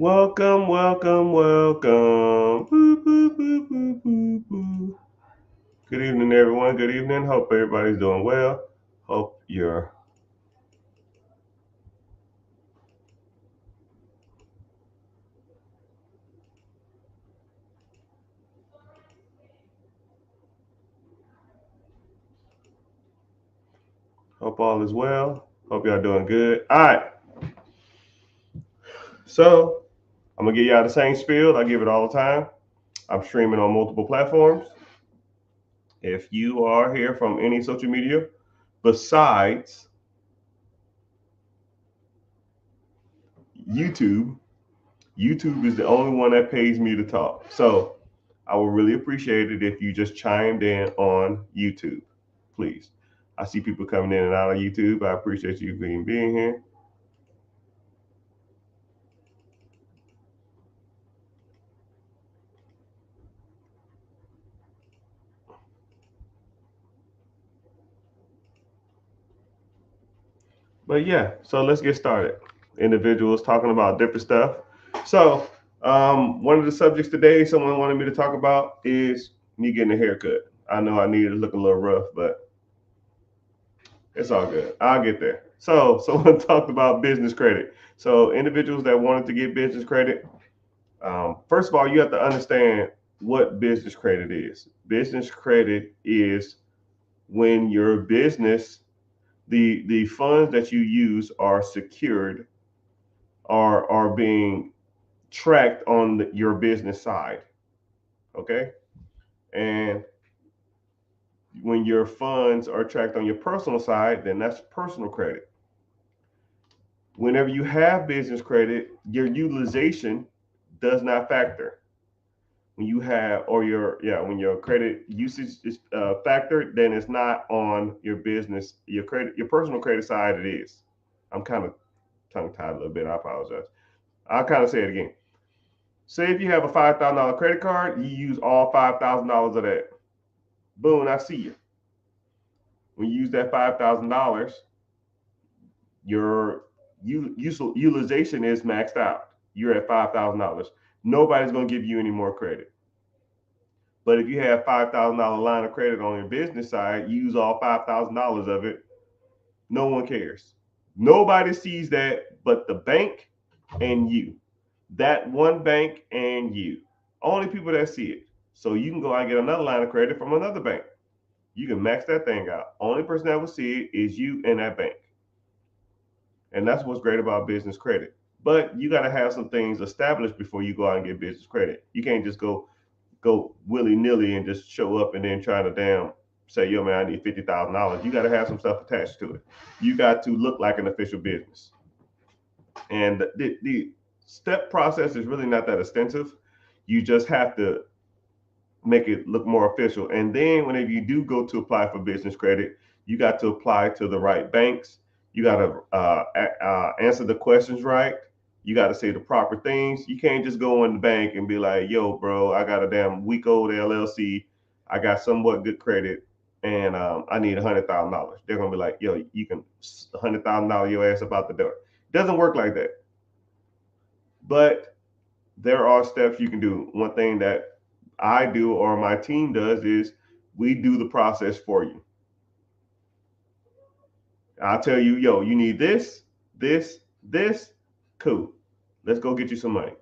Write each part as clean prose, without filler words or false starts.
Welcome, welcome, welcome. Boo, boo, boo, boo, boo, boo. Good evening, everyone. Good evening. Hope everybody's doing well. Hope all is well. Hope y'all doing good. All right. So I'm gonna give y'all the same spiel. I give it all the time. I'm streaming on multiple platforms. If you are here from any social media besides YouTube, YouTube is the only one that pays me to talk. So I would really appreciate it if you just chimed in on YouTube, please. I see people coming in and out of YouTube. I appreciate you being here. But yeah, so let's get started. Individuals talking about different stuff. So one of the subjects today someone wanted me to talk about is me getting a haircut. I know I need to look a little rough, but it's all good. I'll get there. So someone talked about business credit. So individuals that wanted to get business credit, first of all, you have to understand what business credit is. Business credit is when your business, the funds that you use are secured, are being tracked on your business side. Okay, and when your funds are tracked on your personal side, then that's personal credit. Whenever you have business credit, your utilization does not factor. When you have, or your, yeah, when your credit usage is factored, then it's not on your business, your credit, your personal credit side. It is. I'm kind of tongue tied a little bit. I apologize. I'll kind of say it again. Say if you have a $5,000 credit card, you use all $5,000 of that. Boom, I see you. When you use that $5,000, your utilization is maxed out. You're at $5,000. Nobody's going to give you any more credit. But if you have $5,000 line of credit on your business side, you use all $5,000 of it. No one cares. Nobody sees that but the bank and you. That one bank and you. Only people that see it. So you can go out and get another line of credit from another bank. You can max that thing out. Only person that will see it is you and that bank. And that's what's great about business credit. But you got to have some things established before you go out and get business credit. You can't just go willy nilly and just show up and then try to say, yo man, I need $50,000. You got to have some stuff attached to it. You got to look like an official business. And the step process is really not that extensive. You just have to make it look more official. And then whenever you do go to apply for business credit, you got to apply to the right banks. You got to answer the questions right. You got to say the proper things. You can't just go in the bank and be like, yo, bro, I got a damn week old LLC. I got somewhat good credit and I need $100,000. They're going to be like, yo, you can $100,000 your ass about the door. It doesn't work like that. But there are steps you can do. One thing that I do or my team does is we do the process for you. I'll tell you, yo, you need this, this. Cool. Let's go get you some money.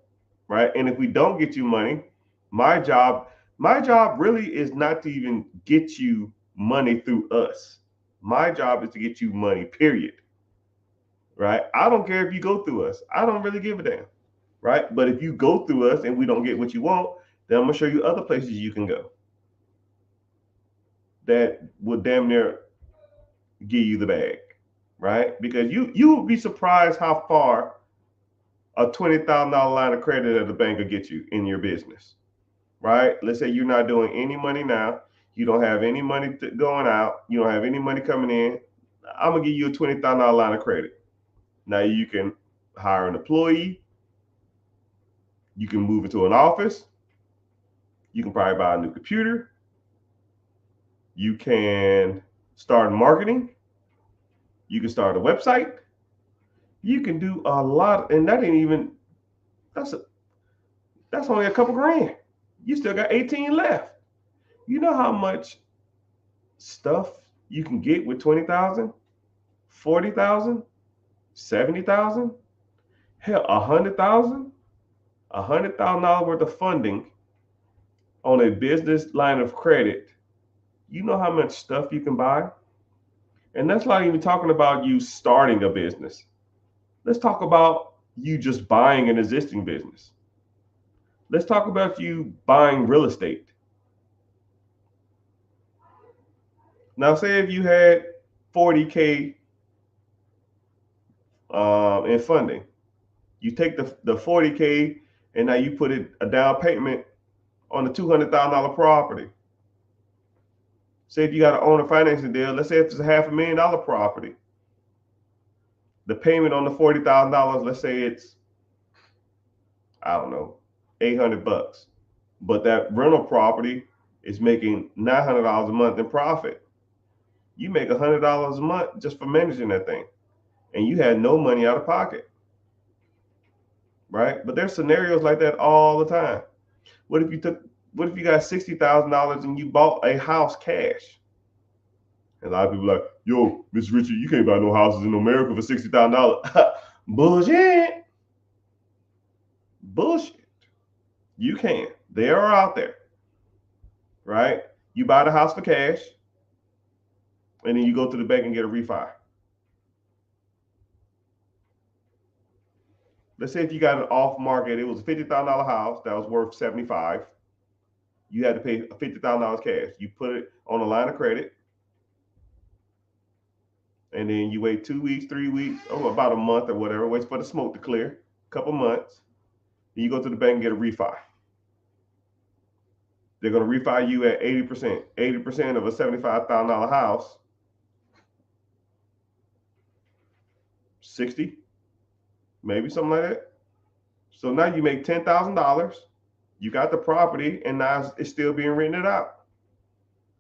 Right? And if we don't get you money, my job, my job really is not to even get you money through us. My job is to get you money, period. Right? I don't care if you go through us. I don't really give a damn. Right? But if you go through us and we don't get what you want, then I'm gonna show you other places you can go that will damn near give you the bag, right? Because you will be surprised how far a $20,000 line of credit at the bank will get you in your business, right? Let's say you're not doing any money now, you don't have any money going out, you don't have any money coming in. I'm gonna give you a $20,000 line of credit. Now you can hire an employee, you can move into an office, you can probably buy a new computer, you can start marketing, you can start a website, you can do a lot, and that ain't even That's only a couple grand. You still got 18 left. You know how much stuff you can get with 20,000, 40,000, 70,000, hell, $100,000 worth of funding on a business line of credit. You know how much stuff you can buy? And that's not even talking about you starting a business. Let's talk about you just buying an existing business. Let's talk about you buying real estate. Now, say if you had 40K in funding, you take the 40K and now you put it a down payment on the $200,000 property. Say if you got an owner financing deal, let's say if it's a $500,000 property, the payment on the $40,000, let's say it's, I don't know, $800, but that rental property is making $900 a month in profit. You make $100 a month just for managing that thing, and you had no money out of pocket, right? But there's scenarios like that all the time. What if you got $60,000 and you bought a house cash? And a lot of people are like, yo, Mr. Richard, you can't buy no houses in America for $60,000. Bullshit. Bullshit. You can. They are out there, right? You buy the house for cash, and then you go to the bank and get a refi. Let's say if you got an off market, it was a $50,000 house that was worth 75. You had to pay $50,000 cash. You put it on a line of credit, and then you wait 2 weeks, 3 weeks, or about a month or whatever, waits for the smoke to clear, a couple months. Then you go to the bank and get a refi. They're going to refi you at 80%. 80% of a $75,000 house, 60, maybe something like that. So now you make $10,000. You got the property, and now it's still being rented out.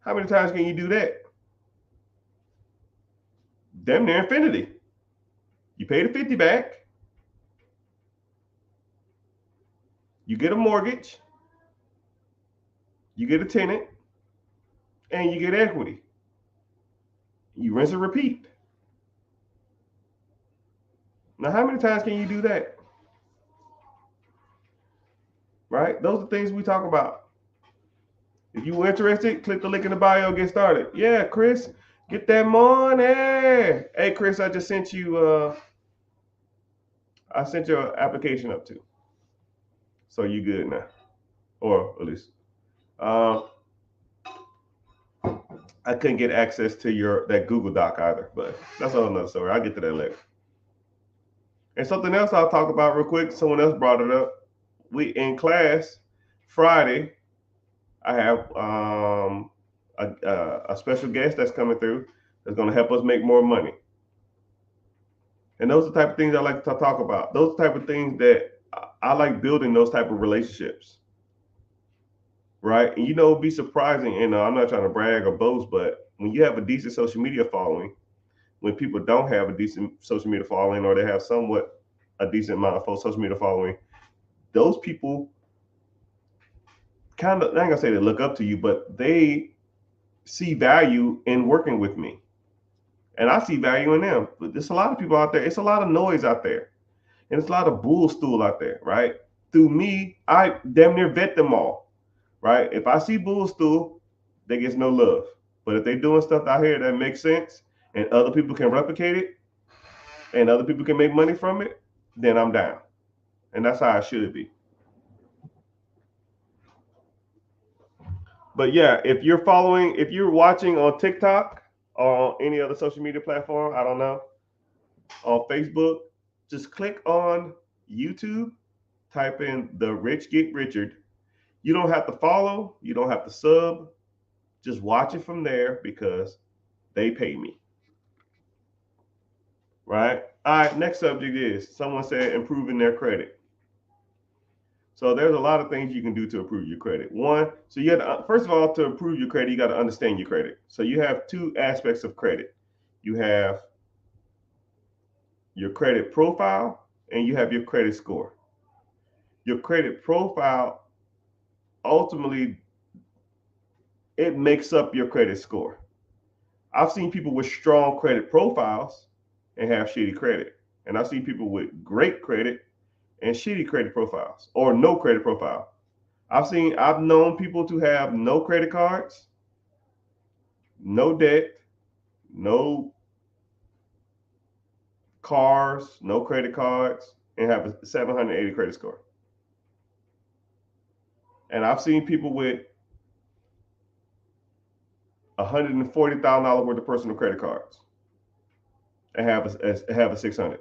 How many times can you do that? Damn near infinity. You pay the 50 back. You get a mortgage. You get a tenant, and you get equity. You rinse and repeat. Now, how many times can you do that? Right? Those are things we talk about. If you're interested, click the link in the bio, get started. Yeah, Chris, get that money. Hey, Chris, I just sent you I sent your application up too. So you good now. Or at least I couldn't get access to that Google Doc either, but that's a whole nother story. I'll get to that later. And something else I'll talk about real quick, someone else brought it up. We in class Friday, I have a special guest that's coming through that's going to help us make more money. And those are the type of things I like to talk about. Those type of things that I like building, those type of relationships. Right? And it'd be surprising, and I'm not trying to brag or boast, but when you have a decent social media following, when people don't have a decent social media following, or they have somewhat a decent amount of social media following, those people kind of, I ain't gonna say they look up to you, but they see value in working with me. And I see value in them. But there's a lot of people out there. It's a lot of noise out there. And it's a lot of bull stool out there, right? Through me, I damn near vet them all. Right? If I see bull stool, they get no love. But if they're doing stuff out here that makes sense and other people can replicate it and other people can make money from it, then I'm down. And that's how it should be. But yeah, if you're watching on TikTok or any other social media platform, I don't know, on Facebook, just click on YouTube, type in The Rich Get Richard. You don't have to follow, you don't have to sub, just watch it from there because they pay me. Right? All right, next subject is someone said improving their credit. So there's a lot of things you can do to improve your credit. One, so you have to, first of all, to improve your credit, you got to understand your credit. So you have two aspects of credit. You have your credit profile and you have your credit score. Your credit profile ultimately it makes up your credit score. I've seen people with strong credit profiles and have shitty credit. And I've seen people with great credit and shitty credit profiles or no credit profile. I've known people to have no credit cards, no debt, no cars, no credit cards, and have a 780 credit score. And I've seen people with $140,000 worth of personal credit cards and have a 600.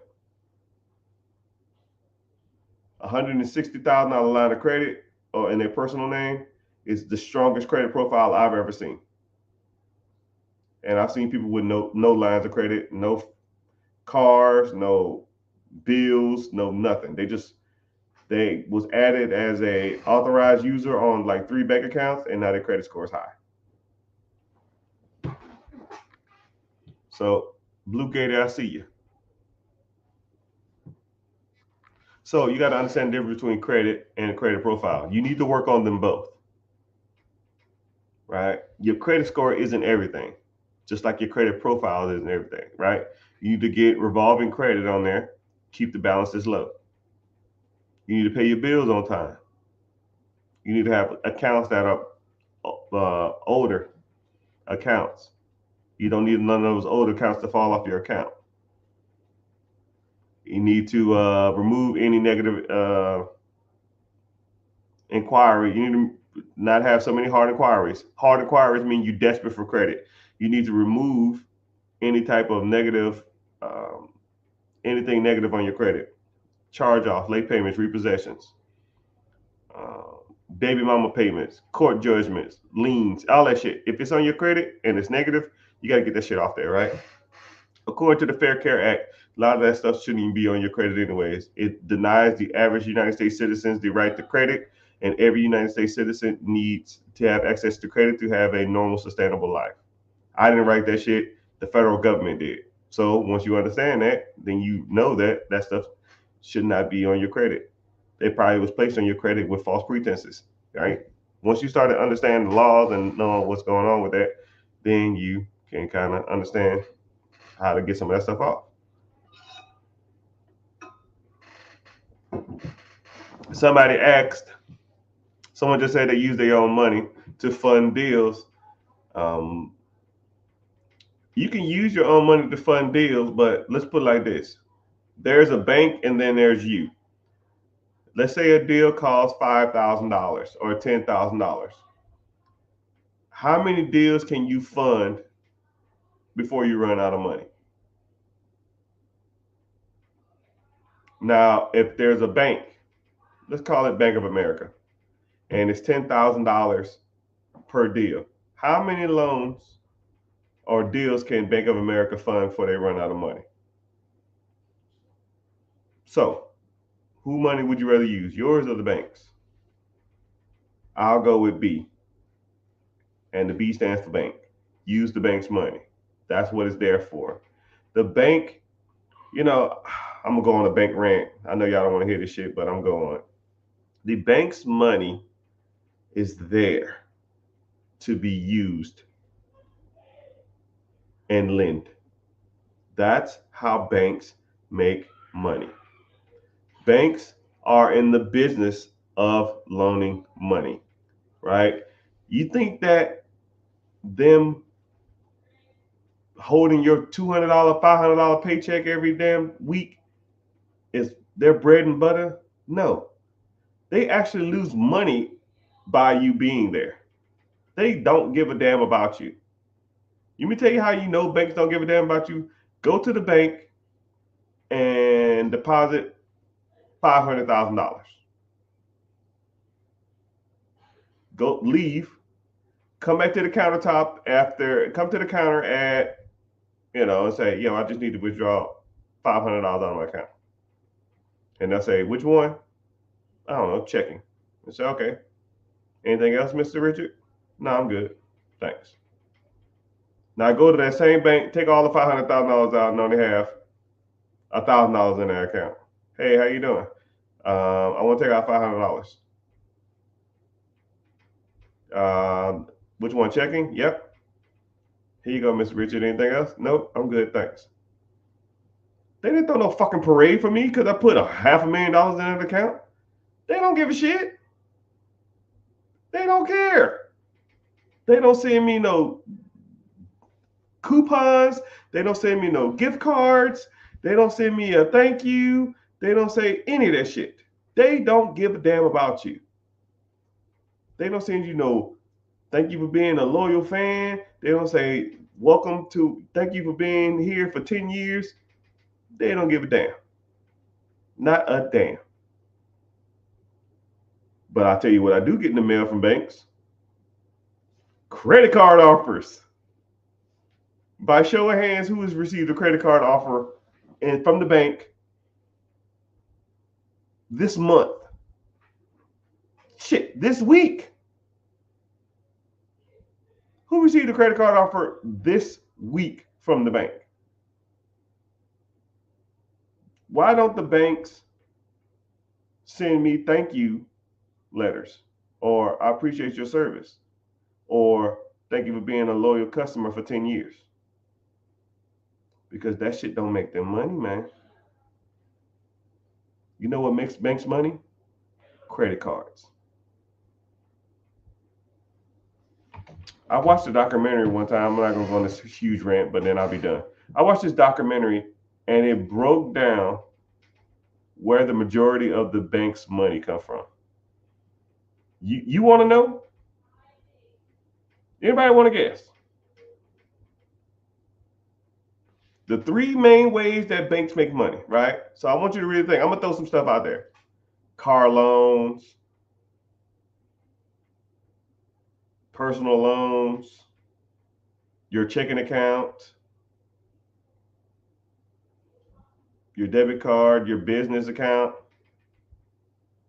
$160,000 line of credit or in their personal name is the strongest credit profile I've ever seen. And I've seen people with no lines of credit, no cars, no bills, no nothing. They was added as a authorized user on like 3 bank accounts, and now their credit score is high. So Blue Gator, I see you. So you got to understand the difference between credit and credit profile. You need to work on them both, right? Your credit score isn't everything, just like your credit profile isn't everything, right? You need to get revolving credit on there, keep the balances low. You need to pay your bills on time. You need to have accounts that are older accounts. You don't need none of those old accounts to fall off your account. You need to remove any negative inquiry. You need to not have so many hard inquiries. Hard inquiries mean you're desperate for credit. You need to remove any type of negative, anything negative on your credit. Charge off, late payments, repossessions, baby mama payments, court judgments, liens, all that shit. If it's on your credit and it's negative, you got to get that shit off there, right? According to the Fair Care Act, a lot of that stuff shouldn't even be on your credit anyways. It denies the average United States citizens the right to credit, and every United States citizen needs to have access to credit to have a normal, sustainable life. I didn't write that shit. The federal government did. So once you understand that, then you know that that stuff should not be on your credit. It probably was placed on your credit with false pretenses, right? Once you start to understand the laws and know what's going on with that, then you can kind of understand how to get some of that stuff off. Somebody asked, someone just said they use their own money to fund deals. You can use your own money to fund deals, but let's put it like this. There's a bank and then there's you. Let's say a deal costs $5,000 or $10,000. How many deals can you fund before you run out of money? Now, if there's a bank, let's call it Bank of America, and it's $10,000 per deal. How many loans or deals can Bank of America fund before they run out of money? So, who money would you rather use, yours or the bank's? I'll go with B, and the B stands for bank. Use the bank's money. That's what it's there for. The bank, I'm gonna go on a bank rant. I know y'all don't want to hear this shit, but I'm going. The bank's money is there to be used and lend. That's how banks make money. Banks are in the business of loaning money, right? You think that them holding your $200, $500 paycheck every damn week is their bread and butter? No. They actually lose money by you being there. They don't give a damn about you. Let me tell you how you know banks don't give a damn about you. Go to the bank and deposit $500,000. Go leave, come back to the countertop come to the counter at, and say, I just need to withdraw $500 out of my account. And they'll say, which one? I don't know, checking. And say, okay. Anything else, Mr. Richard? No, I'm good. Thanks. Now go to that same bank, take all the $500,000 out and only have $1,000 in their account. Hey, how you doing? I want to take out $500. Which one? Checking? Yep. Here you go, Mr. Richard. Anything else? Nope. I'm good. Thanks. They didn't throw no fucking parade for me because I put $500,000 in an account. They don't give a shit. They don't care. They don't send me no coupons. They don't send me no gift cards. They don't send me a thank you. They don't say any of that shit. They don't give a damn about you. They don't send you no thank you for being a loyal fan. They don't say thank you for being here for 10 years. They don't give a damn. Not a damn. But I'll tell you what I do get in the mail from banks. Credit card offers. By show of hands, who has received a credit card offer from the bank this month? Shit, this week. Who received a credit card offer this week from the bank? Why don't the banks send me thank you letters, or I appreciate your service, or thank you for being a loyal customer for 10 years? Because that shit don't make them money, man. You know what makes banks money? Credit cards. I watched a documentary one time. I'm not going to go on this huge rant, but then I'll be done. I watched this documentary, and it broke down where the majority of the bank's money come from. You want to know? Anybody want to guess? The 3 main ways that banks make money, right? So I want you to really think. I'm going to throw some stuff out there. Car loans, personal loans, your checking account, your debit card, your business account,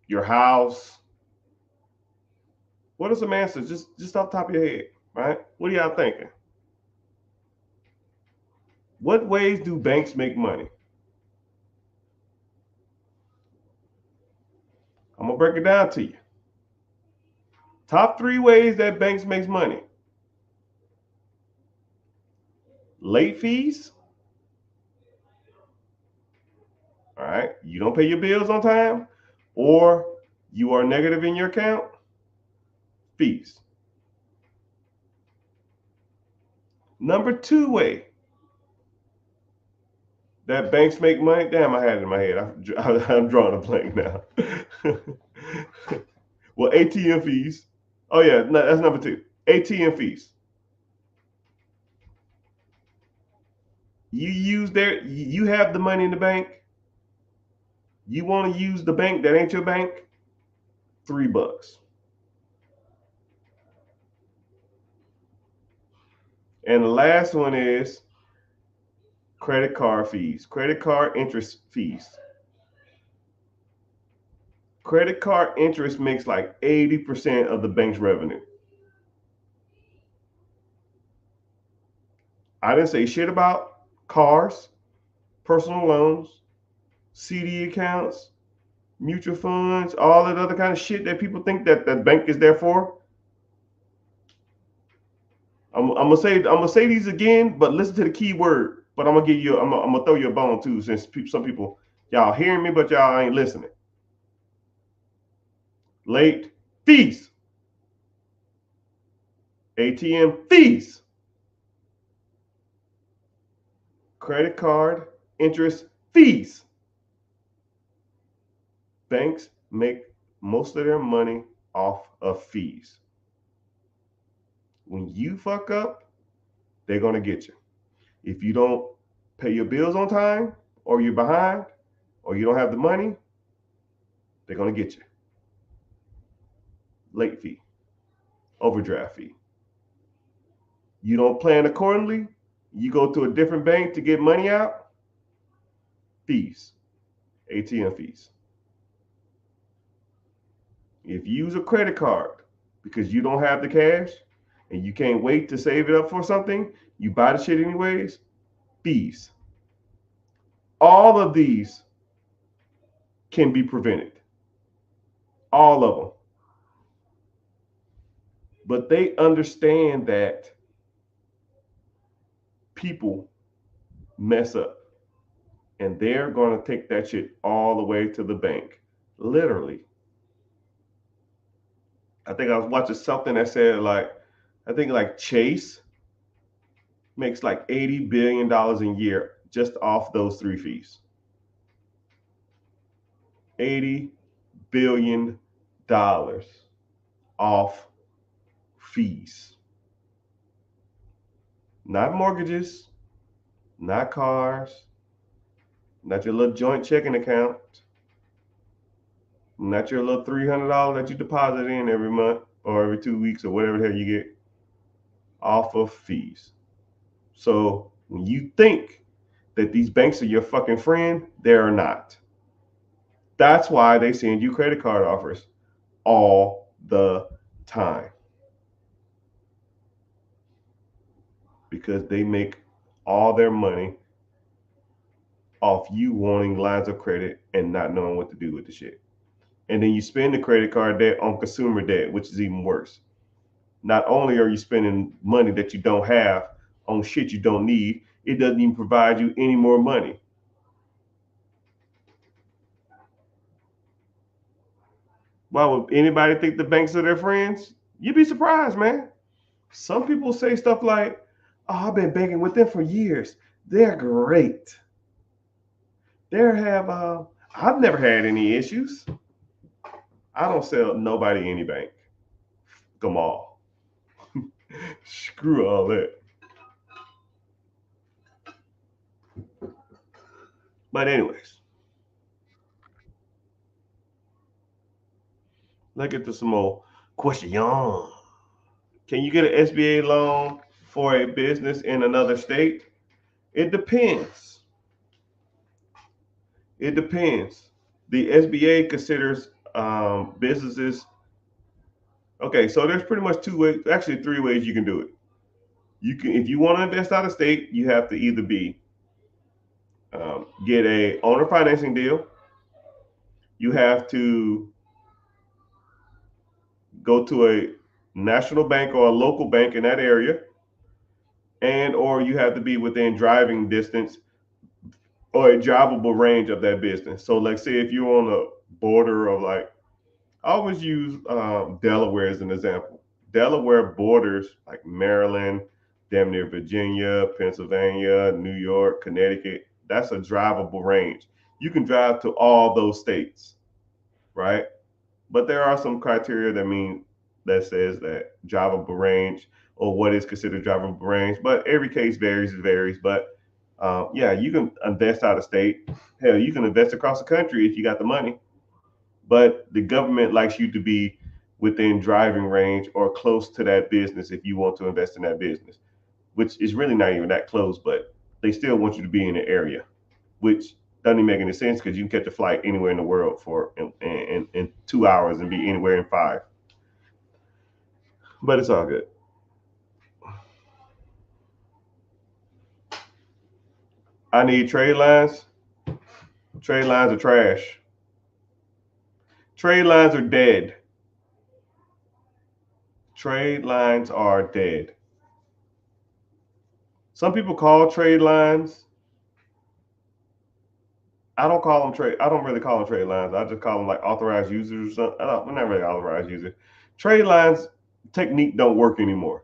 your house. What are some answers? Just off the top of your head, right? What are y'all thinking? What ways do banks make money? I'm going to break it down to you. Top 3 ways that banks makes money. Late fees. All right. You don't pay your bills on time, or you are negative in your account. Fees. Number 2 way that banks make money. Damn, I had it in my head. I'm drawing a blank now. Well, ATM fees. Oh yeah, no, that's number 2. ATM fees. You have the money in the bank. You want to use the bank that ain't your bank? $3. And the last one is credit card fees, credit card interest fees. Credit card interest makes like 80% of the bank's revenue. I didn't say shit about cars, personal loans, CD accounts, mutual funds, all that other kind of shit that people think that the bank is there for. I'm gonna say these again, but listen to the key word. But I'm gonna throw you a bone too, since some people y'all hearing me, but y'all ain't listening. Late fees, ATM fees, credit card interest fees. Banks make most of their money off of fees. When you fuck up, they're gonna get you. If you don't pay your bills on time, or you're behind, or you don't have the money, they're gonna get you. Late fee, overdraft fee. You don't plan accordingly, you go to a different bank to get money out, fees, ATM fees. If you use a credit card because you don't have the cash and you can't wait to save it up for something, you buy the shit anyways, fees. All of these can be prevented. All of them. But they understand that people mess up. And they're going to take that shit all the way to the bank. Literally. I think I was watching something that said like, I think like Chase makes like $80 billion a year just off those three fees. $80 billion off fees. Not mortgages, not cars, not your little joint checking account, not your little $300 that you deposit in every month or every 2 weeks or whatever the hell you get, off of fees. So when you think that these banks are your fucking friend, they're not. That's why they send you credit card offers all the time. Because they make all their money off you wanting lines of credit and not knowing what to do with the shit. And then you spend the credit card debt on consumer debt, which is even worse. Not only are you spending money that you don't have on shit you don't need, it doesn't even provide you any more money. Why would anybody think the banks are their friends? You'd be surprised, man. Some people say stuff like, "Oh, I've been banking with them for years. They're great. I've never had any issues. I don't sell nobody any bank. Come on." Screw all that. But anyways, let's get to some more question. Can you get an SBA loan for a business in another state? It depends. It depends. The SBA considers businesses. Okay, so there's pretty much two ways, actually three ways you can do it. You can, if you want to invest out of state, you have to either be get a owner financing deal. You have to go to a national bank or a local bank in that area, and or you have to be within driving distance or a drivable range of that business. So, like, say if you're on the border of like, I always use Delaware as an example. Delaware borders like Maryland, damn near Virginia, Pennsylvania, New York, Connecticut. That's a drivable range. You can drive to all those states, right? But there are some criteria that says that drivable range or what is considered drivable range. But every case varies. But yeah, you can invest out of state. Hell, you can invest across the country if you got the money. But the government likes you to be within driving range or close to that business if you want to invest in that business, which is really not even that close, but they still want you to be in the area, which doesn't even make any sense because you can catch a flight anywhere in the world for in 2 hours and be anywhere in 5. But it's all good. I need trade lines. Trade lines are trash. Trade lines are dead. Trade lines are dead. Some people call trade lines. I don't call them trade. I don't really call them trade lines. I just call them like authorized users or something. I'm not really authorized user. Trade lines technique don't work anymore.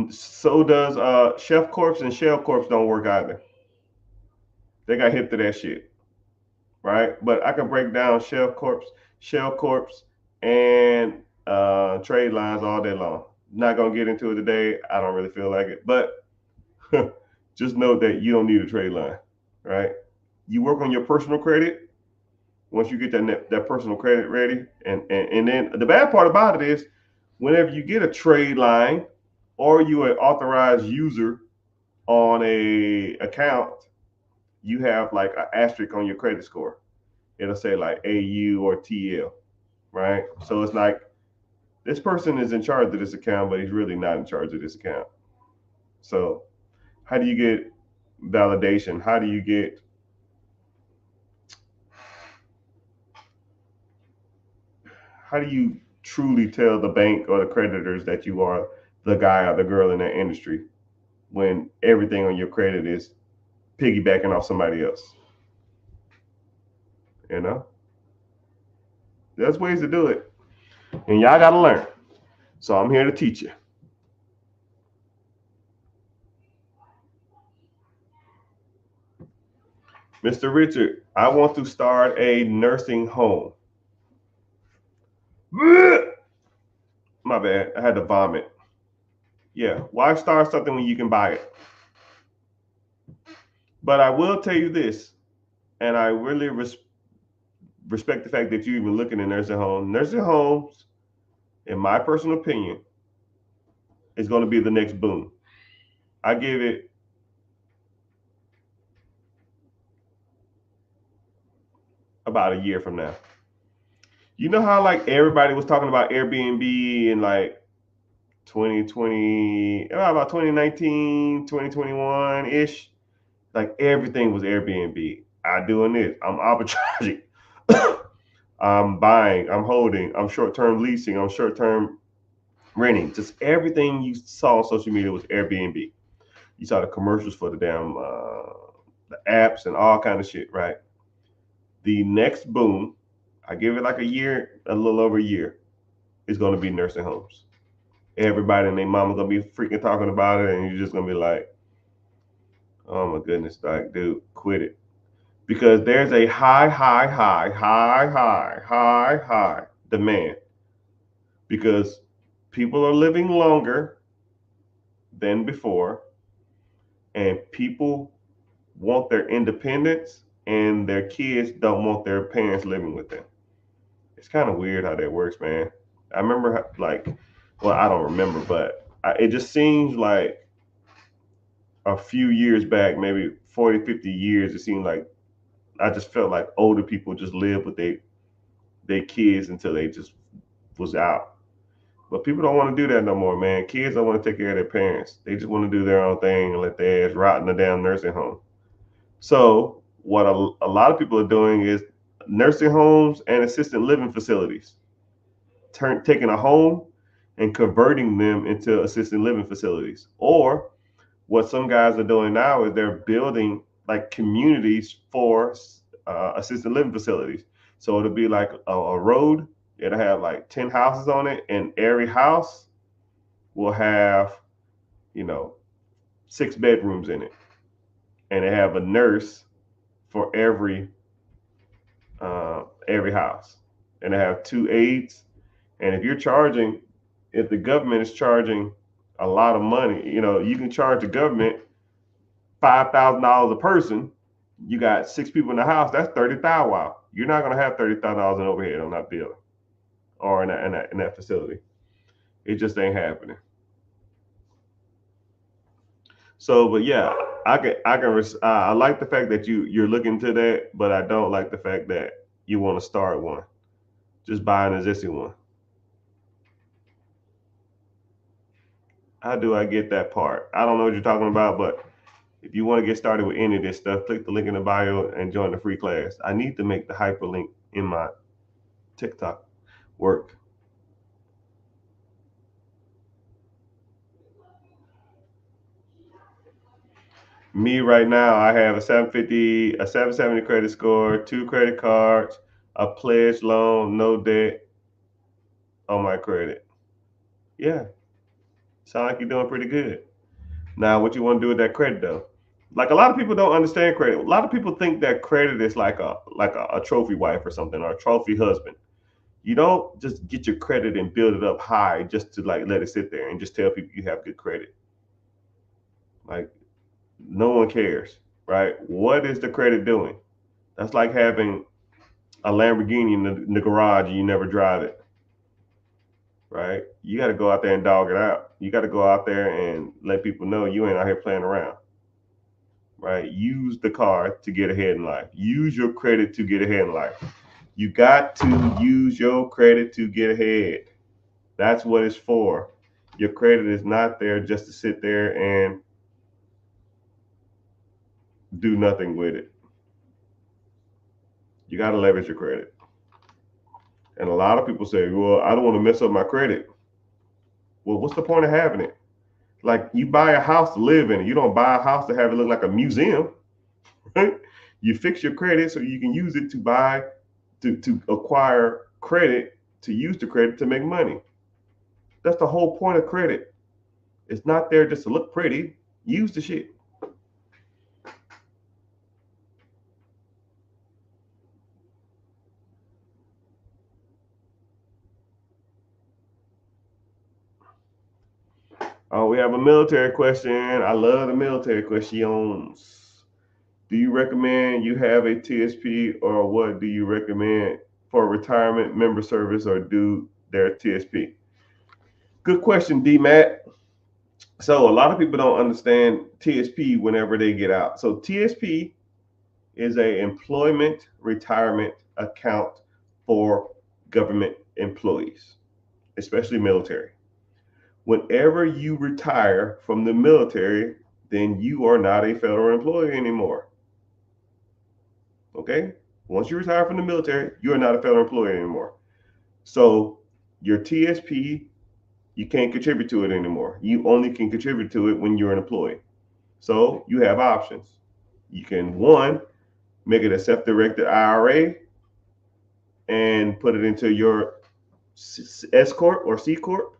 So does Chef Corps and Shell Corps don't work either. They got hip to that shit, right? But I can break down Shell Corps, and trade lines all day long. Not gonna get into it today. I don't really feel like it, but just know that you don't need a trade line, right? You work on your personal credit. Once you get that personal credit ready, and then the bad part about it is, whenever you get a trade line or you an authorized user on a account, you have like an asterisk on your credit score. It'll say like AU or TL, right? So it's like this person is in charge of this account, but he's really not in charge of this account. So how do you get validation? How do you get how do you truly tell the bank or the creditors that you are the guy or the girl in that industry when everything on your credit is piggybacking off somebody else? You know, there's ways to do it, and y'all got to learn. So I'm here to teach you. Mr. Richard, I want to start a nursing home. My bad. I had to vomit. Yeah. Why start something when you can buy it? But I will tell you this, and I really respect the fact that you even looking at nursing homes. Nursing homes, in my personal opinion, is going to be the next boom. I give it about a year from now. You know how like everybody was talking about Airbnb in like 2020, about 2019, 2021 ish. Like everything was Airbnb. I'm doing this. I'm arbitraging. I'm buying. I'm holding. I'm short term leasing. I'm short term renting. Just everything you saw on social media was Airbnb. You saw the commercials for the damn the apps and all kind of shit, right? The next boom, I give it like a year, a little over a year, is going to be nursing homes. Everybody and their mama's gonna be freaking talking about it, and you're just gonna be like, "Oh my goodness, like, dude, quit it." Because there's a high demand because people are living longer than before and people want their independence and their kids don't want their parents living with them. It's kind of weird how that works, man. I remember like, well, I don't remember, but it just seems like a few years back, maybe 40, 50 years, it seemed like I just felt like older people just lived with their kids until they just was out. But people don't want to do that no more, man. Kids don't want to take care of their parents. They just want to do their own thing and let their ass rot in the damn nursing home. So what a lot of people are doing is nursing homes and assisted living facilities, taking a home and converting them into assisted living facilities. Or what some guys are doing now is they're building like communities for assisted living facilities. So it'll be like a road. It'll have like 10 houses on it, and every house will have, you know, 6 bedrooms in it. And they have a nurse for every house. And they have 2 aides. And if the government is charging a lot of money, you know, you can charge the government $5,000 a person. You got 6 people in the house. That's 30,000. Wow, you're not gonna have $30,000 in overhead on that building or in that facility. It just ain't happening. So, but yeah, I like the fact that you're looking to that, but I don't like the fact that you want to start one. Just buy an existing one. How do I get that part? I don't know what you're talking about, but if you want to get started with any of this stuff, click the link in the bio and join the free class. I need to make the hyperlink in my TikTok work. Me right now, I have a 750, a 770 credit score, 2 credit cards, a pledge loan, no debt on my credit. Yeah, sound like you're doing pretty good. Now, what you want to do with that credit though? Like a lot of people don't understand credit. A lot of people think that credit is like a trophy wife or something or a trophy husband. You don't just get your credit and build it up high just to like let it sit there and just tell people you have good credit. Like no one cares, right? What is the credit doing? That's like having a Lamborghini in the garage and you never drive it, right? You got to go out there and dog it out. You got to go out there and let people know you ain't out here playing around, right? Use the car to get ahead in life. Use your credit to get ahead in life. You got to use your credit to get ahead. That's what it's for. Your credit is not there just to sit there and do nothing with it. You got to leverage your credit. And a lot of people say, well, I don't want to mess up my credit. Well, what's the point of having it? Like, you buy a house to live in it. You don't buy a house to have it look like a museum, right? You fix your credit so you can use it to buy, to acquire credit, to use the credit to make money. That's the whole point of credit. It's not there just to look pretty. Use the shit. Oh, we have a military question. I love the military questions. Do you recommend you have a TSP, or what do you recommend for retirement, member service, or do their TSP? Good question, D Matt. So a lot of people don't understand TSP whenever they get out. So TSP is a employment retirement account for government employees, especially military. Whenever you retire from the military, then you are not a federal employee anymore. Okay? Once you retire from the military, you are not a federal employee anymore. So your TSP, you can't contribute to it anymore. You only can contribute to it when you're an employee. So you have options. You can, one, make it a self-directed IRA and put it into your S corp or C corp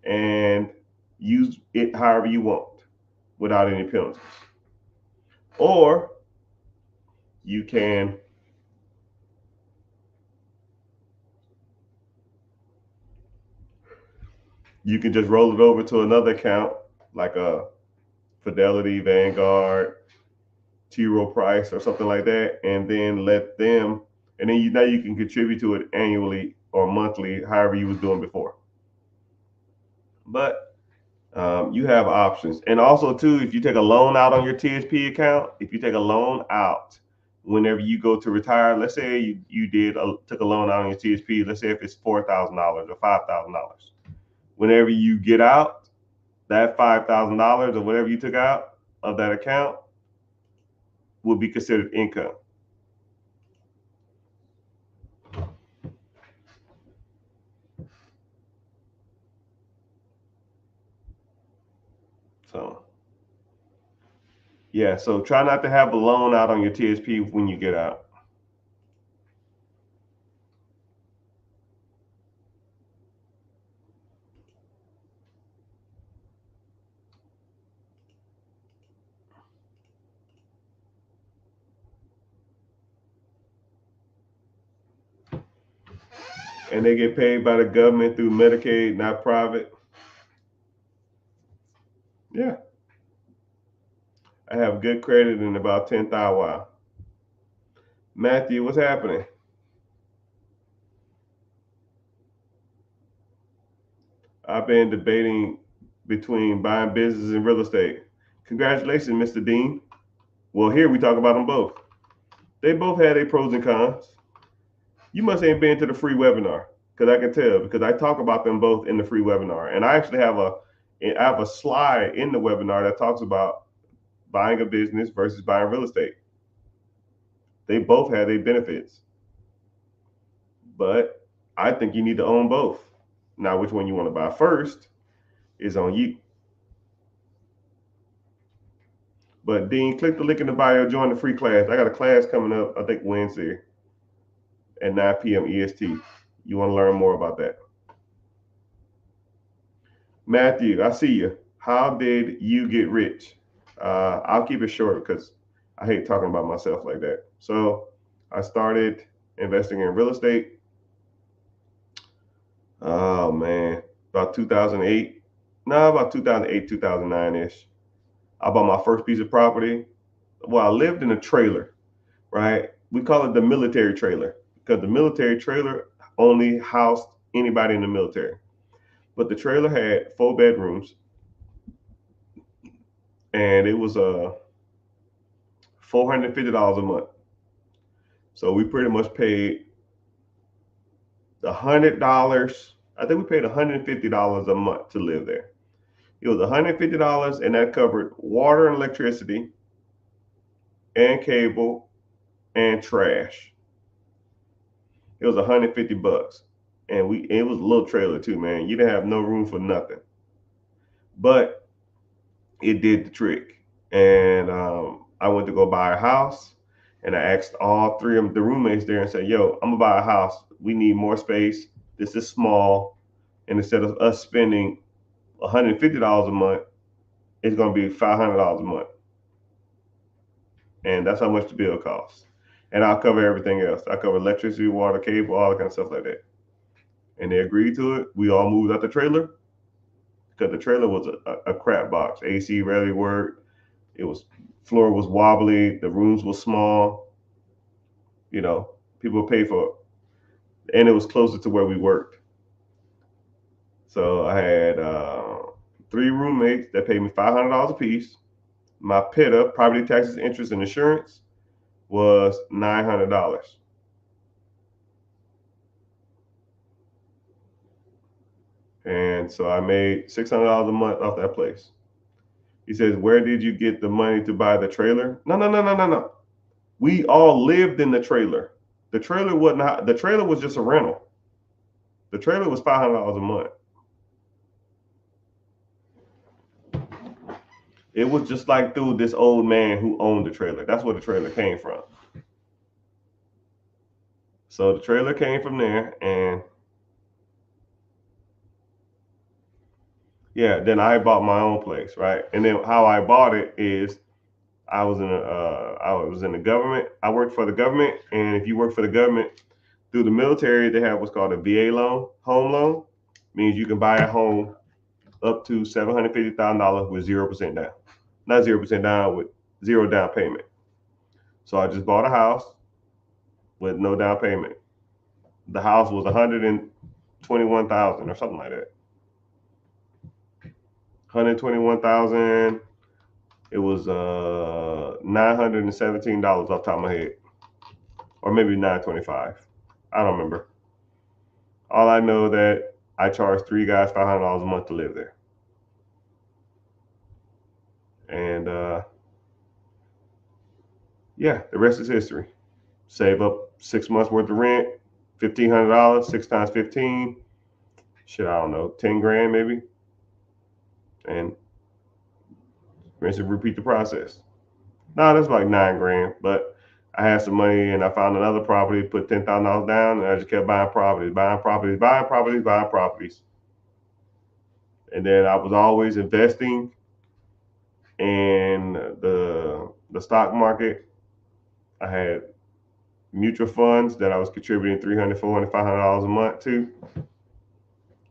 and use it however you want without any penalties. Or you can just roll it over to another account like a Fidelity, Vanguard, T. Rowe Price, or something like that, and then let them, and then now you can contribute to it annually or monthly, however you was doing before. But you have options. And also, too, if you take a loan out on your TSP account, if you take a loan out whenever you go to retire, let's say took a loan out on your TSP, let's say if it's $4,000 or $5,000. Whenever you get out, that $5,000 or whatever you took out of that account will be considered income. So, yeah, so try not to have a loan out on your TSP when you get out. And they get paid by the government through Medicaid, not private. Yeah. I have good credit and about 10,000. Wow. Matthew, what's happening? I've been debating between buying business and real estate. Congratulations, Mr. Dean. Well, here we talk about them both. They both had their pros and cons. You must ain't been to the free webinar because I can tell because I talk about them both in the free webinar. And I actually have a slide in the webinar that talks about buying a business versus buying real estate. They both have their benefits. But I think you need to own both. Now, which one you want to buy first is on you. But Dean, click the link in the bio, join the free class. I got a class coming up, I think Wednesday at 9 p.m. EST. You want to learn more about that. Matthew, I see you. How did you get rich? I'll keep it short because I hate talking about myself like that. So I started investing in real estate. Oh man, about 2008. No, about 2008, 2009-ish. I bought my first piece of property. Well, I lived in a trailer, right? We call it the military trailer because the military trailer only housed anybody in the military. But the trailer had 4 bedrooms, and it was $450 a month. So we pretty much paid $100. I think we paid $150 a month to live there. It was $150, and that covered water and electricity, and cable, and trash. It was $150, and it was a little trailer too, man. You didn't have no room for nothing, but it did the trick. And I went to go buy a house, and I asked all three of the roommates there and said, "Yo, I'm gonna buy a house. We need more space. This is small, and instead of us spending $150 a month, it's gonna be $500 a month, and that's how much the bill costs. And I'll cover everything else. I cover electricity, water, cable, all that kind of stuff like that." And they agreed to it. We all moved out the trailer because the trailer was a crap box. AC rarely worked. It was floor was wobbly. The rooms were small. You know, people paid for it, and it was closer to where we worked. So I had three roommates that paid me $500 a piece. My PITA, property taxes, interest, and insurance, was $900. And so I made $600 a month off that place. He says, "Where did you get the money to buy the trailer?" No, no, no, no, no, no. We all lived in the trailer. The trailer wasn't. The trailer was just a rental. The trailer was $500 a month. It was just like through this old man who owned the trailer. That's where the trailer came from. So the trailer came from there, and yeah, then I bought my own place, right? And then how I bought it is I was in the government. I worked for the government, and if you work for the government through the military, they have what's called a VA loan, home loan. Means you can buy a home up to $750,000 with 0% down, not 0% down, with zero down payment. So I just bought a house with no down payment. The house was 121,000 or something like that. 121,000. It was $917 off the top of my head, or maybe 925. I don't remember. All I know that I charged three guys $500 a month to live there, and yeah, the rest is history. Save up 6 months worth of rent, $1,500, six times 15. Shit, I don't know, 10 grand maybe, and rinse and repeat the process. No, that's like 9 grand, but I had some money and I found another property, put $10,000 down, and I just kept buying properties, buying properties, buying properties, buying properties. And then I was always investing in the stock market. I had mutual funds that I was contributing $300, $400, $500 a month to,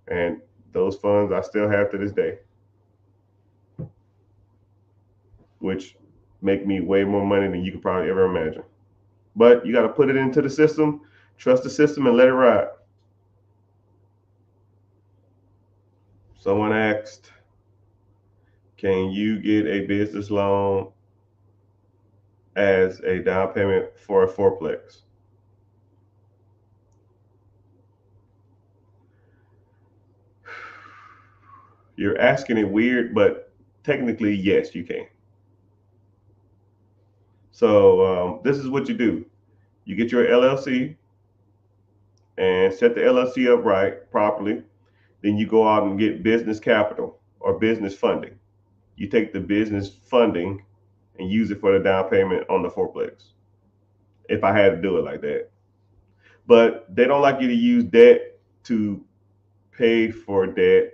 and those funds I still have to this day, which make me way more money than you could probably ever imagine. But you got to put it into the system, trust the system, and let it ride. Someone asked, "Can you get a business loan as a down payment for a fourplex?" You're asking it weird, but technically, yes, you can. So this is what you do: you get your LLC and set the LLC up right properly. Then you go out and get business capital or business funding. You take the business funding and use it for the down payment on the fourplex. If I had to do it like that, but they don't like you to use debt to pay for debt.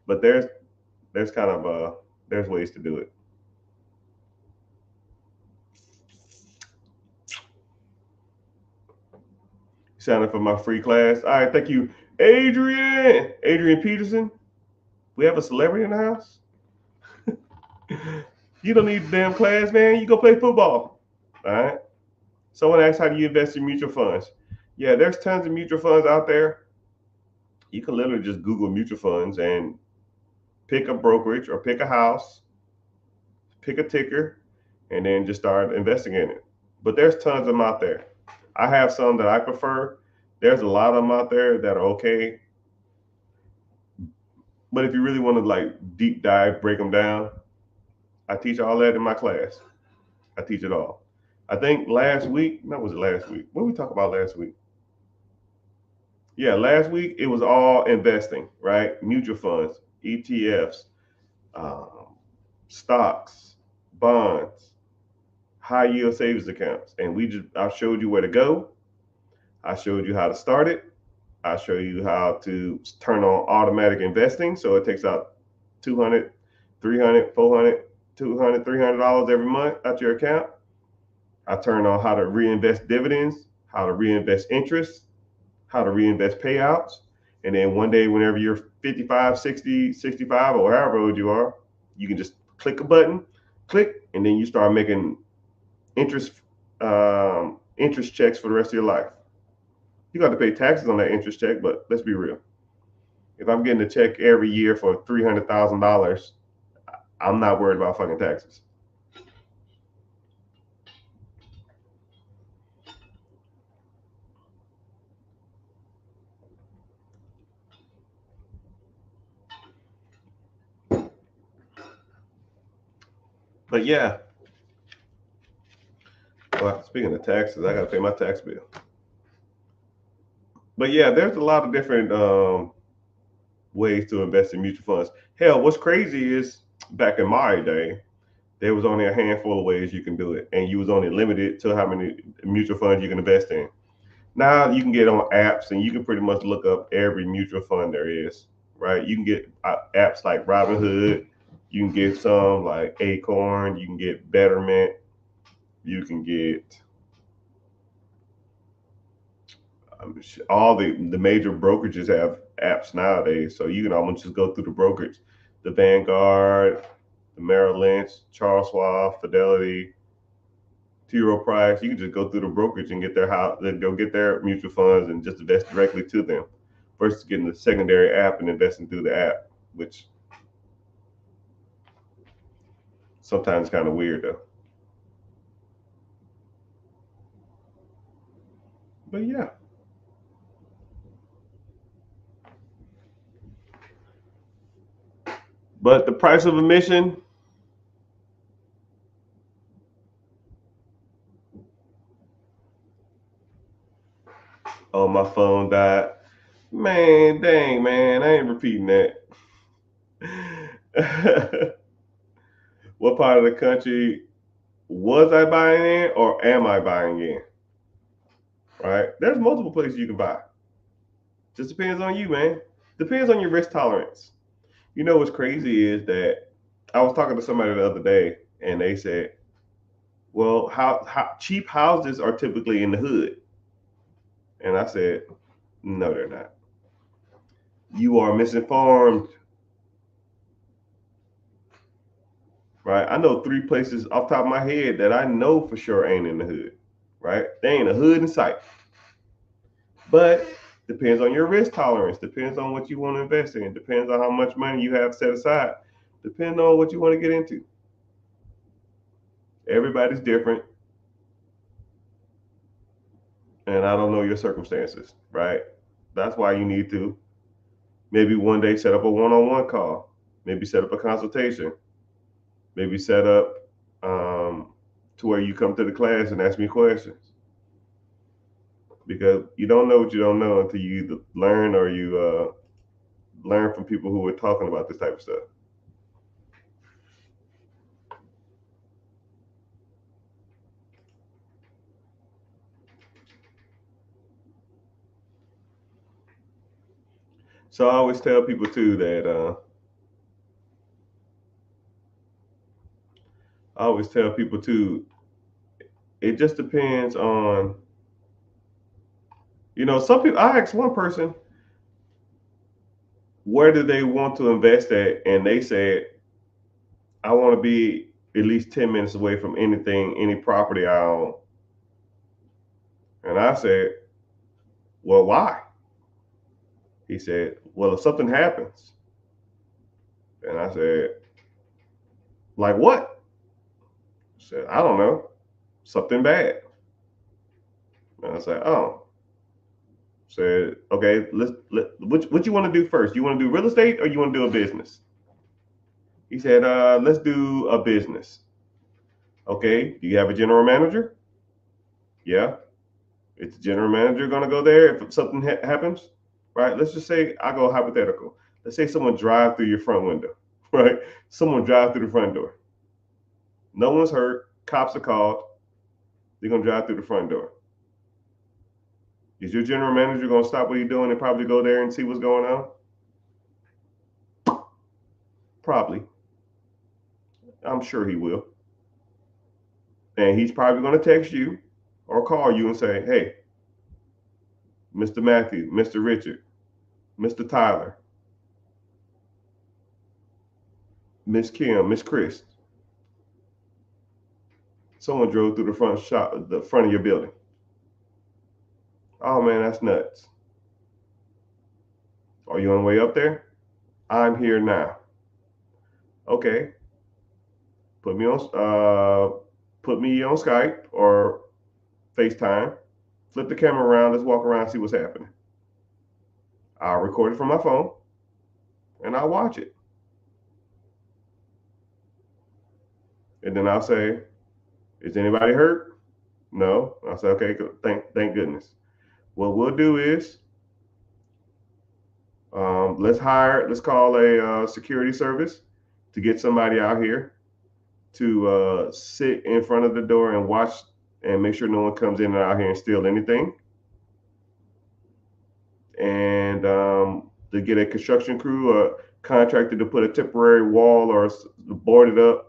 But there's kind of there's ways to do it. Sign up for my free class. All right, thank you, Adrian. Adrian Peterson. We have a celebrity in the house. You don't need the damn class, man. You go play football. All right. Someone asked, "How do you invest in mutual funds?" Yeah, there's tons of mutual funds out there. You can literally just Google mutual funds and pick a brokerage or pick a house, pick a ticker, and then just start investing in it. But there's tons of them out there. I have some that I prefer. There's a lot of them out there that are okay. But if you really want to like deep dive, break them down, I teach all that in my class. I teach it all. I think last week, no, was it last week? What did we talk about last week? Yeah, last week it was all investing, right? Mutual funds, ETFs, um, stocks, bonds, high yield savings accounts, and I showed you where to go. I showed you how to start it. I show you how to turn on automatic investing, so it takes out 200, 300, 400, 200, $300 every month out your account. I turn on how to reinvest dividends, how to reinvest interest, how to reinvest payouts. And then one day, whenever you're 55, 60, 65, or however old you are, you can just click a button, click, and then you start making interest interest checks for the rest of your life. You got to pay taxes on that interest check, but let's be real. If I'm getting a check every year for $300,000, I'm not worried about fucking taxes. But yeah, well, speaking of taxes, I got to pay my tax bill. But yeah, there's a lot of different ways to invest in mutual funds. Hell, what's crazy is back in my day, there was only a handful of ways you can do it, and you was only limited to how many mutual funds you can invest in. Now you can get on apps and you can pretty much look up every mutual fund there is, right? You can get apps like Robinhood, you can get some like Acorn, you can get Betterment, you can get all the major brokerages have apps nowadays, so you can almost just go through the brokerage, the Vanguard, the Merrill Lynch, Charles Schwab, Fidelity, T. Rowe Price. You can just go through the brokerage and get their house, go get their mutual funds and just invest directly to them, versus getting the secondary app and investing through the app, which sometimes kind of weird though. But yeah. But the price of admission, oh, my phone died. Man, dang, man, I ain't repeating that. What part of the country was I buying in or am I buying in? Right? There's multiple places you can buy. Just depends on you, man. Depends on your risk tolerance. You know what's crazy is that I was talking to somebody the other day and they said, well, how cheap houses are typically in the hood. And I said, no, they're not. You are misinformed, right? I know three places off the top of my head that I know for sure ain't in the hood, right? They ain't a hood in sight. But depends on your risk tolerance, depends on what you want to invest in, depends on how much money you have set aside, depends on what you want to get into. Everybody's different, and I don't know your circumstances, right? That's why you need to maybe one day set up a one-on-one call, maybe set up a consultation, maybe set up to where you come to the class and ask me questions, because you don't know what you don't know until you either learn or you learn from people who are talking about this type of stuff. So I always tell people too that I always tell people too, it just depends on, some people. I asked one person, where do they want to invest at, and they said, I want to be at least 10 minutes away from anything, any property I own. And I said, well, why? He said, well, if something happens. And I said, like what? He said, I don't know, something bad. And I said, oh. Said, okay, what you want to do first? You want to do real estate or you want to do a business? He said, let's do a business. Okay, do you have a general manager? Yeah. Is the general manager going to go there if something happens? right? Let's just say I go hypothetical. Let's say someone drive through your front window, right? Someone drive through the front door. No one's hurt. Cops are called. They're gonna drive through the front door. Is your general manager gonna stop what he's doing and probably go there and see what's going on? Probably. I'm sure he will. And he's probably gonna text you or call you and say, hey, Mr. Matthew, Mr. Richard, Mr. Tyler, Miss Kim, Miss Chris, someone drove through the front of your building. Oh man, that's nuts. Are you on the way up there? I'm here now. Okay. Put me on Skype or FaceTime. Flip the camera around. Let's walk around and see what's happening. I'll record it from my phone and I'll watch it. And then I'll say, is anybody hurt? No. I'll say, okay, good. Thank goodness. What we'll do is let's call a security service to get somebody out here to sit in front of the door and watch and make sure no one comes in and out here and steal anything. And to get a construction crew or contractor to put a temporary wall or board it up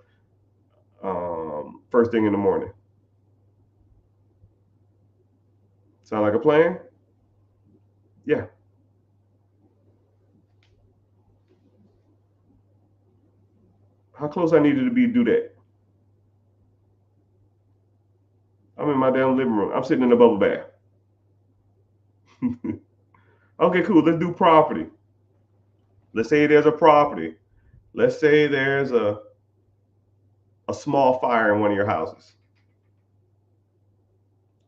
first thing in the morning. Sound like a plan? Yeah. How close I needed to be to do that? I'm in my damn living room. I'm sitting in a bubble bath. Okay, cool. Let's do property. Let's say there's a property. Let's say there's a small fire in one of your houses.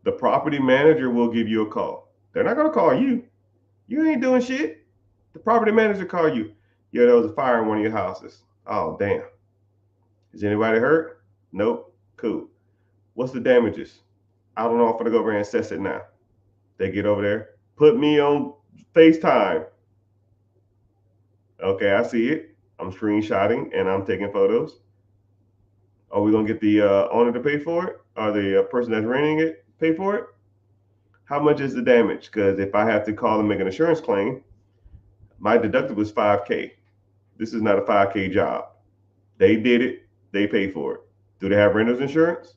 The property manager will give you a call. They're not going to call you. You ain't doing shit. The property manager call you. Yeah, there was a fire in one of your houses. Oh, damn. Is anybody hurt? Nope. Cool. What's the damages? I don't know. I'm going to go over and assess it now. They get over there. Put me on FaceTime. Okay, I see it. I'm screenshotting and I'm taking photos. Are we going to get the owner to pay for it? Or the person that's renting it pay for it? How much is the damage? Because if I have to call and make an insurance claim, my deductible is $5K. This is not a $5K job. They did it. They pay for it. Do they have renter's insurance?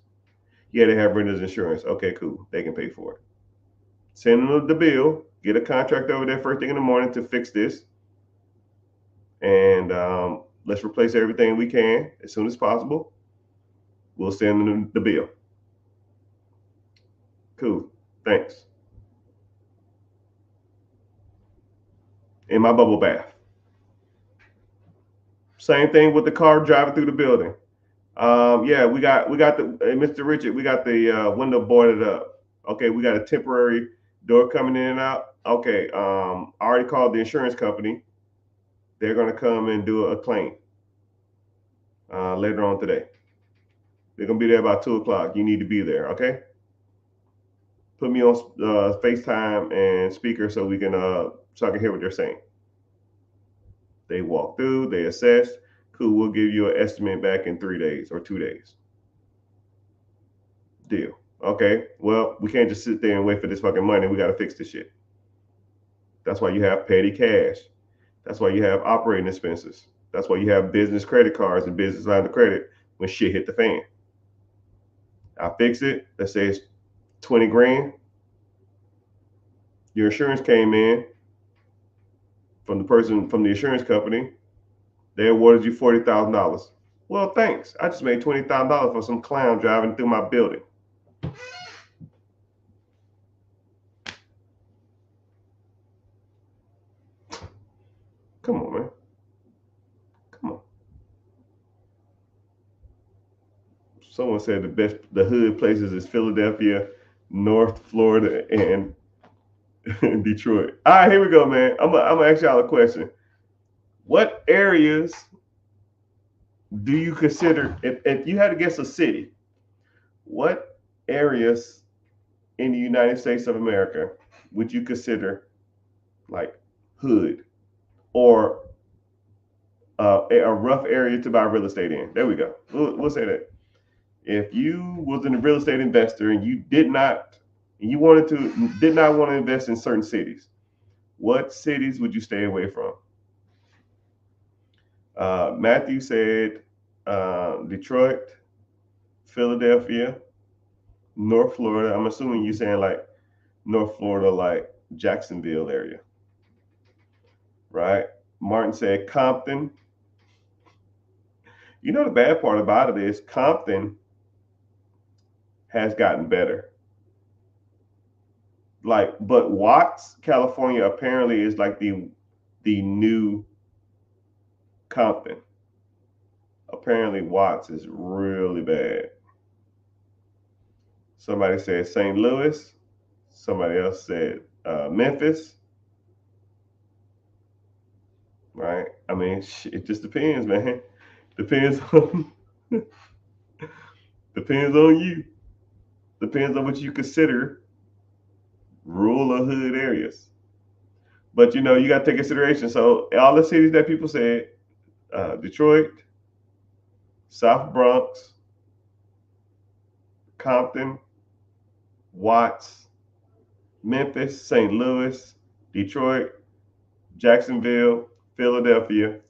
Yeah, they have renter's insurance. Okay, cool. They can pay for it. Send them the bill. Get a contract over there first thing in the morning to fix this. And let's replace everything we can as soon as possible. We'll send them the bill. Cool. Thanks. In my bubble bath. Same thing with the car driving through the building. Yeah, we got the Mr. Richard. We got the window boarded up. Okay, we got a temporary door coming in and out. Okay, I already called the insurance company. They're gonna come and do a claim later on today. They're gonna be there about 2:00. You need to be there. Okay. Put me on FaceTime and speaker so we can so I can hear what they're saying. They walk through. They assess. Cool. We'll give you an estimate back in 3 days or 2 days. Deal. Okay. Well, we can't just sit there and wait for this fucking money. We got to fix this shit. That's why you have petty cash. That's why you have operating expenses. That's why you have business credit cards and business line of credit when shit hit the fan. I fix it. Let's say it's 20 grand. Your insurance came in from the insurance company. They awarded you $40,000. Well, thanks. I just made $20,000 for some clown driving through my building. Come on, man. Come on. Someone said the hood places is Philadelphia, North Florida, and Detroit. All right, here we go, man. I'm gonna ask y'all a question. What areas do you consider, if you had to guess a city, what areas in the United States of America would you consider like hood or a rough area to buy real estate in. There we go. We'll say that. If you was a real estate investor and you did not want to invest in certain cities, what cities would you stay away from? Matthew said Detroit, Philadelphia, North Florida. I'm assuming you're saying like North Florida, like Jacksonville area, right? Martin said Compton. You know, the bad part about it is Compton has gotten better. But Watts, California, apparently is like the new Compton. Apparently, Watts is really bad. Somebody said St. Louis. Somebody else said Memphis. Right? I mean, it just depends, man. Depends on depends on you. Depends on what you consider rural or hood areas. But you got to take consideration. So all the cities that people said, Detroit, South Bronx, Compton, Watts, Memphis, St. Louis, Detroit, Jacksonville, Philadelphia.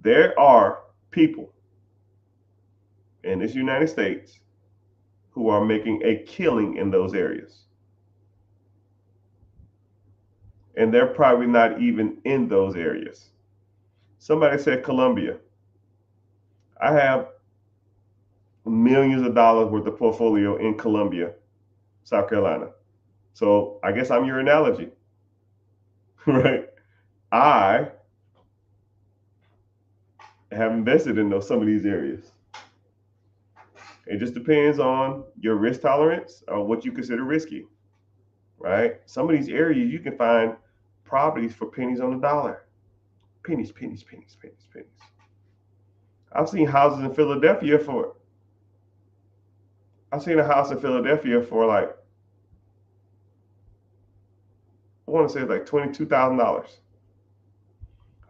There are people in this United States who are making a killing in those areas. And they're probably not even in those areas. Somebody said Colombia. I have millions of dollars worth of portfolio in Columbia, South Carolina. So I guess I'm your analogy, right? I have invested in some of these areas. It just depends on your risk tolerance or what you consider risky, right? Some of these areas you can find properties for pennies on the dollar. Pennies, pennies, pennies, pennies, pennies. I've seen houses in Philadelphia for like, I want to say like $22,000.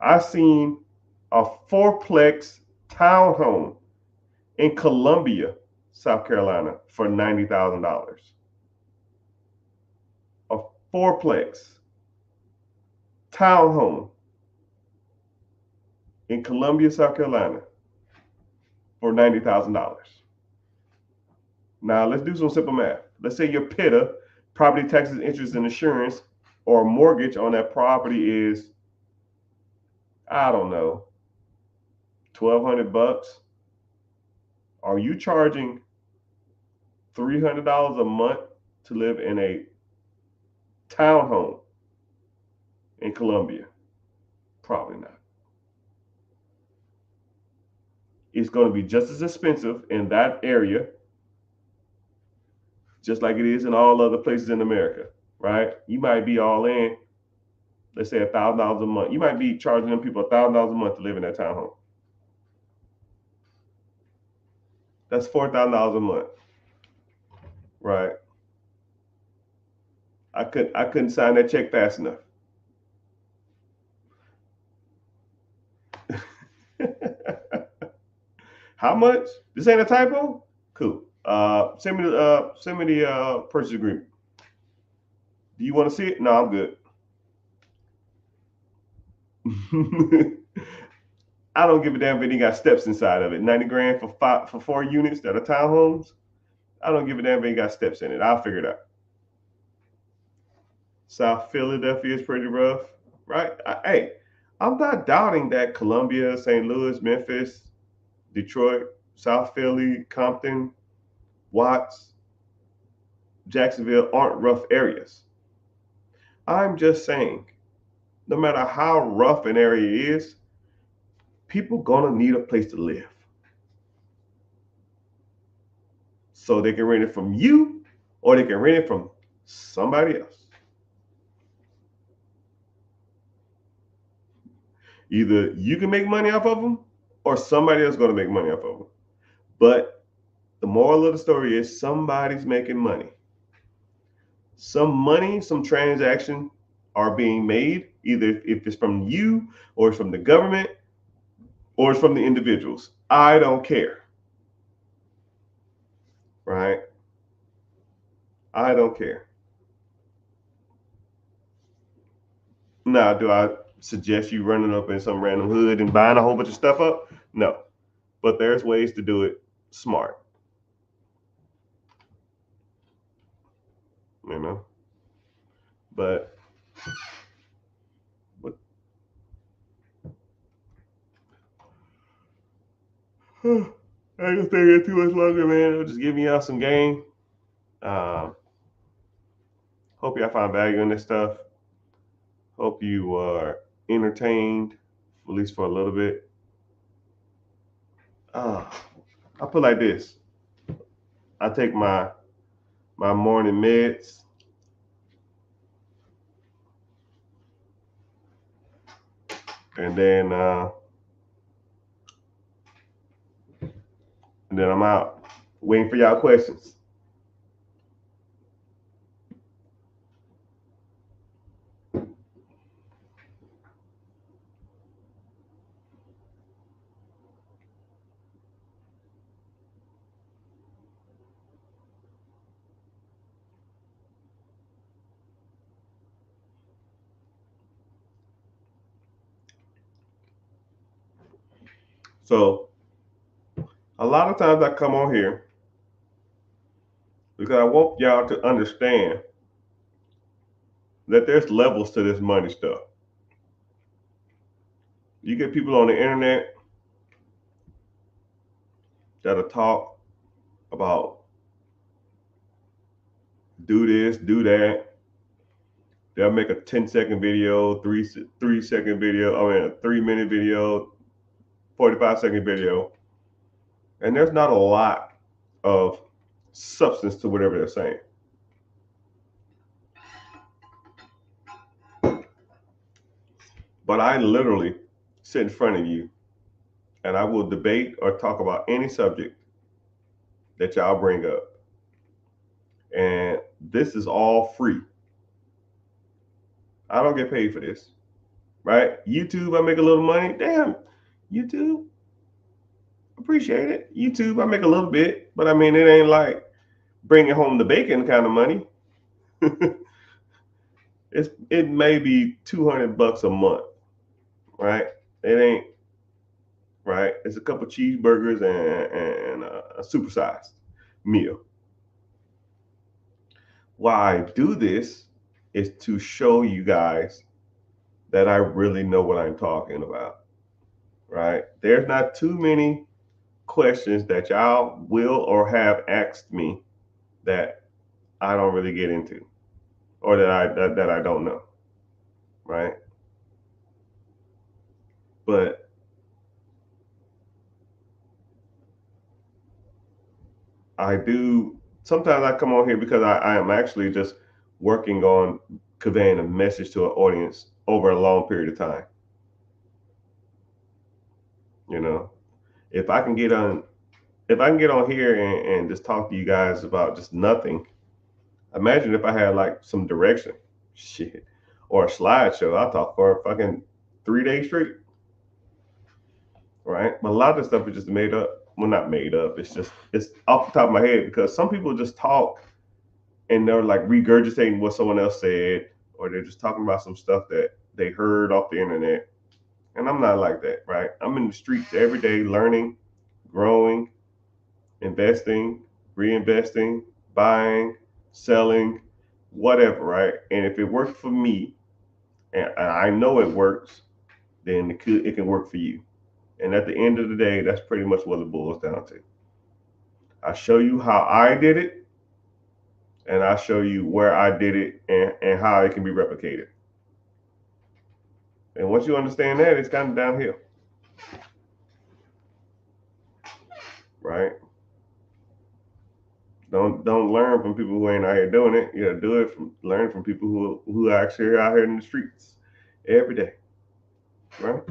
I've seen a fourplex townhome in Columbia, South Carolina for $90,000. A fourplex townhome in Columbia, South Carolina for $90,000. Now let's do some simple math. Let's say your PITA, property taxes, interest, and insurance, or mortgage on that property is, I don't know, $1,200. Are you charging $300 a month to live in a townhome in Columbia? Probably not. It's going to be just as expensive in that area, just like it is in all other places in America, right? You might be all in, let's say $1,000 a month. You might be charging them people $1,000 a month to live in that townhome. That's $4,000 a month, right? I couldn't sign that check fast enough. How much? This ain't a typo? Cool. Send me the purchase agreement. Do you want to see it? No, I'm good. I don't give a damn if it got steps inside of it. 90 grand for 4 units that are townhomes. I don't give a damn if it got steps in it. I'll figure it out. South Philadelphia is pretty rough, right? I'm not doubting that Columbia, St. Louis, Memphis, Detroit, South Philly, Compton, Watts, Jacksonville aren't rough areas. I'm just saying, no matter how rough an area is, people gonna need a place to live. So they can rent it from you or they can rent it from somebody else. Either you can make money off of them or somebody else is going to make money off of them. But the moral of the story is somebody's making money. Some money, some transaction are being made, either if it's from you or it's from the government or it's from the individuals. I don't care, right? I don't care. Now, do I suggest you running up in some random hood and buying a whole bunch of stuff up? No, but there's ways to do it smart, you know. But what? I ain't gonna stay here too much longer, man. I'm just giving y'all some game. Um, Hope y'all find value in this stuff. Hope you are entertained, at least for a little bit. Uh, I put like this. I take my morning meds, and then I'm out waiting for y'all questions. So a lot of times I come on here because I want y'all to understand that there's levels to this money stuff. You get people on the internet that'll talk about do this, do that. They'll make a 10-second video, three-second video, a 3-minute video, 45-second video, and there's not a lot of substance to whatever they're saying. But I literally sit in front of you and I will debate or talk about any subject that y'all bring up. And this is all free. I don't get paid for this, right? YouTube, I make a little money. Damn, YouTube, appreciate it. YouTube, I make a little bit, but I mean, it ain't like bringing home the bacon kind of money. It may be $200 a month, right? It ain't right. It's a couple cheeseburgers and a supersized meal. Why I do this is to show you guys that I really know what I'm talking about, right? There's not too many questions that y'all will or have asked me that I don't really get into or that I don't know, right? But I do sometimes I come on here because I am actually just working on conveying a message to an audience over a long period of time. You know, if I can get on if I can get on here and just talk to you guys about just nothing, imagine if I had like some direction, shit, or a slideshow. I'll talk for a fucking 3 days straight, right? But a lot of the stuff is just made up. Well, not made up. It's off the top of my head because some people just talk and they're like regurgitating what someone else said, or they're just talking about some stuff that they heard off the internet. And I'm not like that, right? I'm in the streets every day learning, growing, investing, reinvesting, buying, selling, whatever, right? And if it works for me, and I know it works, then it can work for you. And at the end of the day, that's pretty much what it boils down to. I show you how I did it, and I show you where I did it and how it can be replicated. And once you understand that, it's kind of downhill, right? Don't learn from people who ain't out here doing it. You gotta do it from learn from people who actually are out here in the streets every day, right?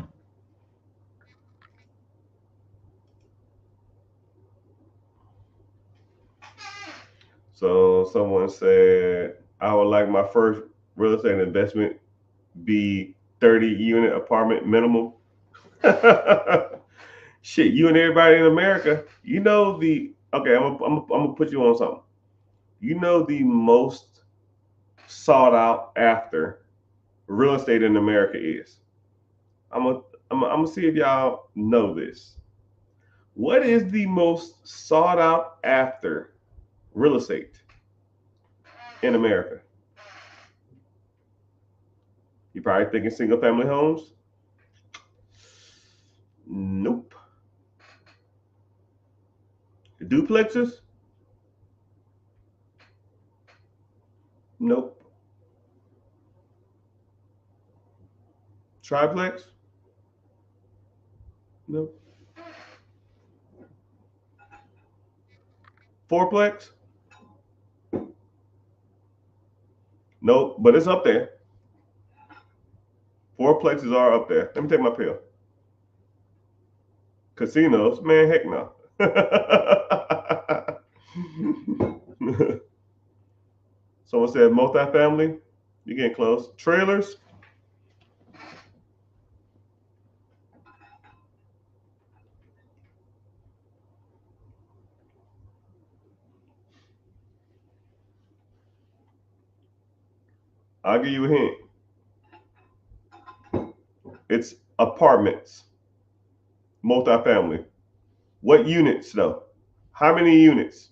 So someone said I would like my first real estate investment be 30 unit apartment minimum. Shit, you and everybody in America, you know the okay. I'm gonna put you on something. You know the most sought out after real estate in America is. I'm gonna I'm gonna see if y'all know this. What is the most sought out after real estate in America? You probably thinking single family homes. Nope. Duplexes. Nope. Triplex. Nope. Fourplex. Nope. But it's up there. Fourplexes are up there. Let me take my pill. Casinos, man, heck no. Someone said multifamily. You're getting close. Trailers. I'll give you a hint. It's apartments. Multifamily. What units though? How many units?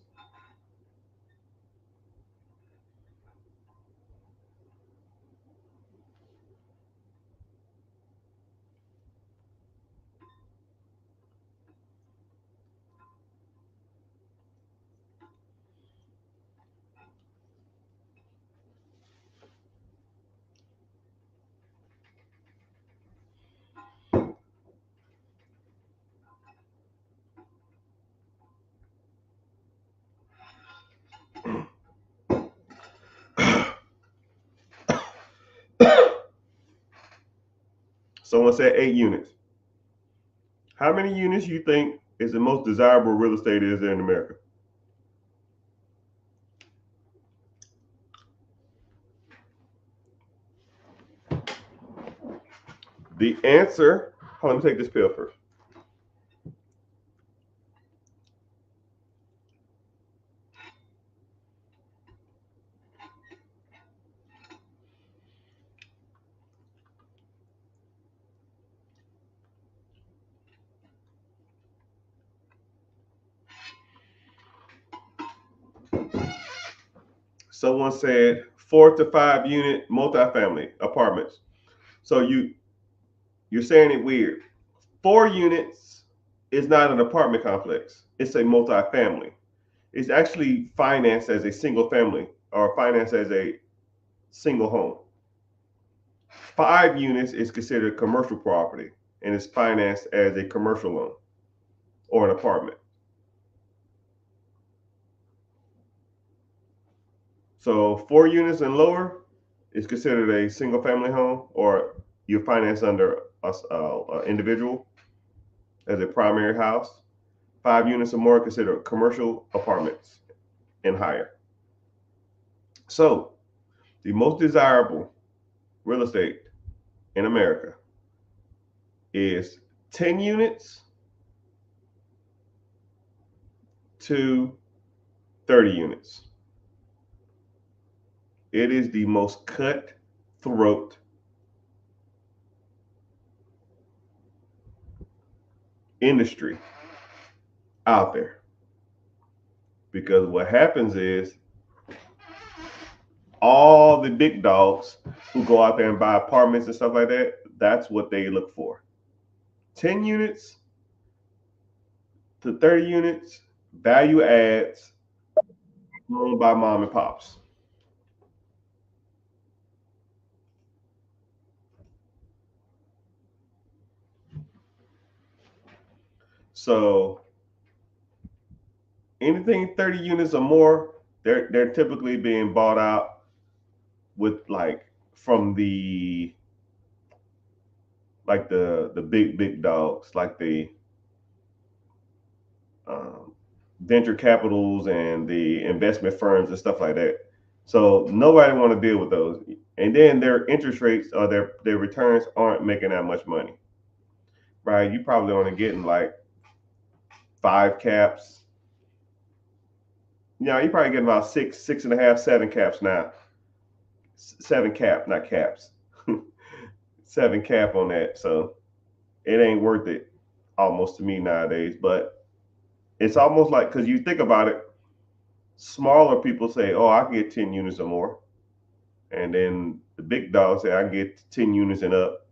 Someone said 8 units. How many units you think is the most desirable real estate is there in America? The answer, hold on, let me take this pill first. Someone said 4 to 5 unit multifamily apartments. So you're saying it weird. 4 units is not an apartment complex. It's a multifamily. It's actually financed as a single family or financed as a single home. 5 units is considered commercial property and is financed as a commercial loan or an apartment. So 4 units and lower is considered a single family home, or you finance under a individual as a primary house. 5 units or more are considered commercial apartments and higher. So the most desirable real estate in America is 10 units to 30 units. It is the most cutthroat industry out there, because what happens is all the big dogs who go out there and buy apartments and stuff like that, that's what they look for. 10 units to 30 units, value adds, owned by mom and pops. So anything 30 units or more, they're typically being bought out with like from the big dogs, like the venture capitals and the investment firms and stuff like that. So nobody want to deal with those. and then their interest rates or their returns aren't making that much money, right? You probably only getting like 5 caps. You probably getting about 6.5, 7 caps now. 7 cap, not caps. 7 cap on that. So it ain't worth it almost to me nowadays. But it's almost like, because you think about it, smaller people say, oh, I can get 10 units or more. And then the big dogs say, I can get 10 units and up.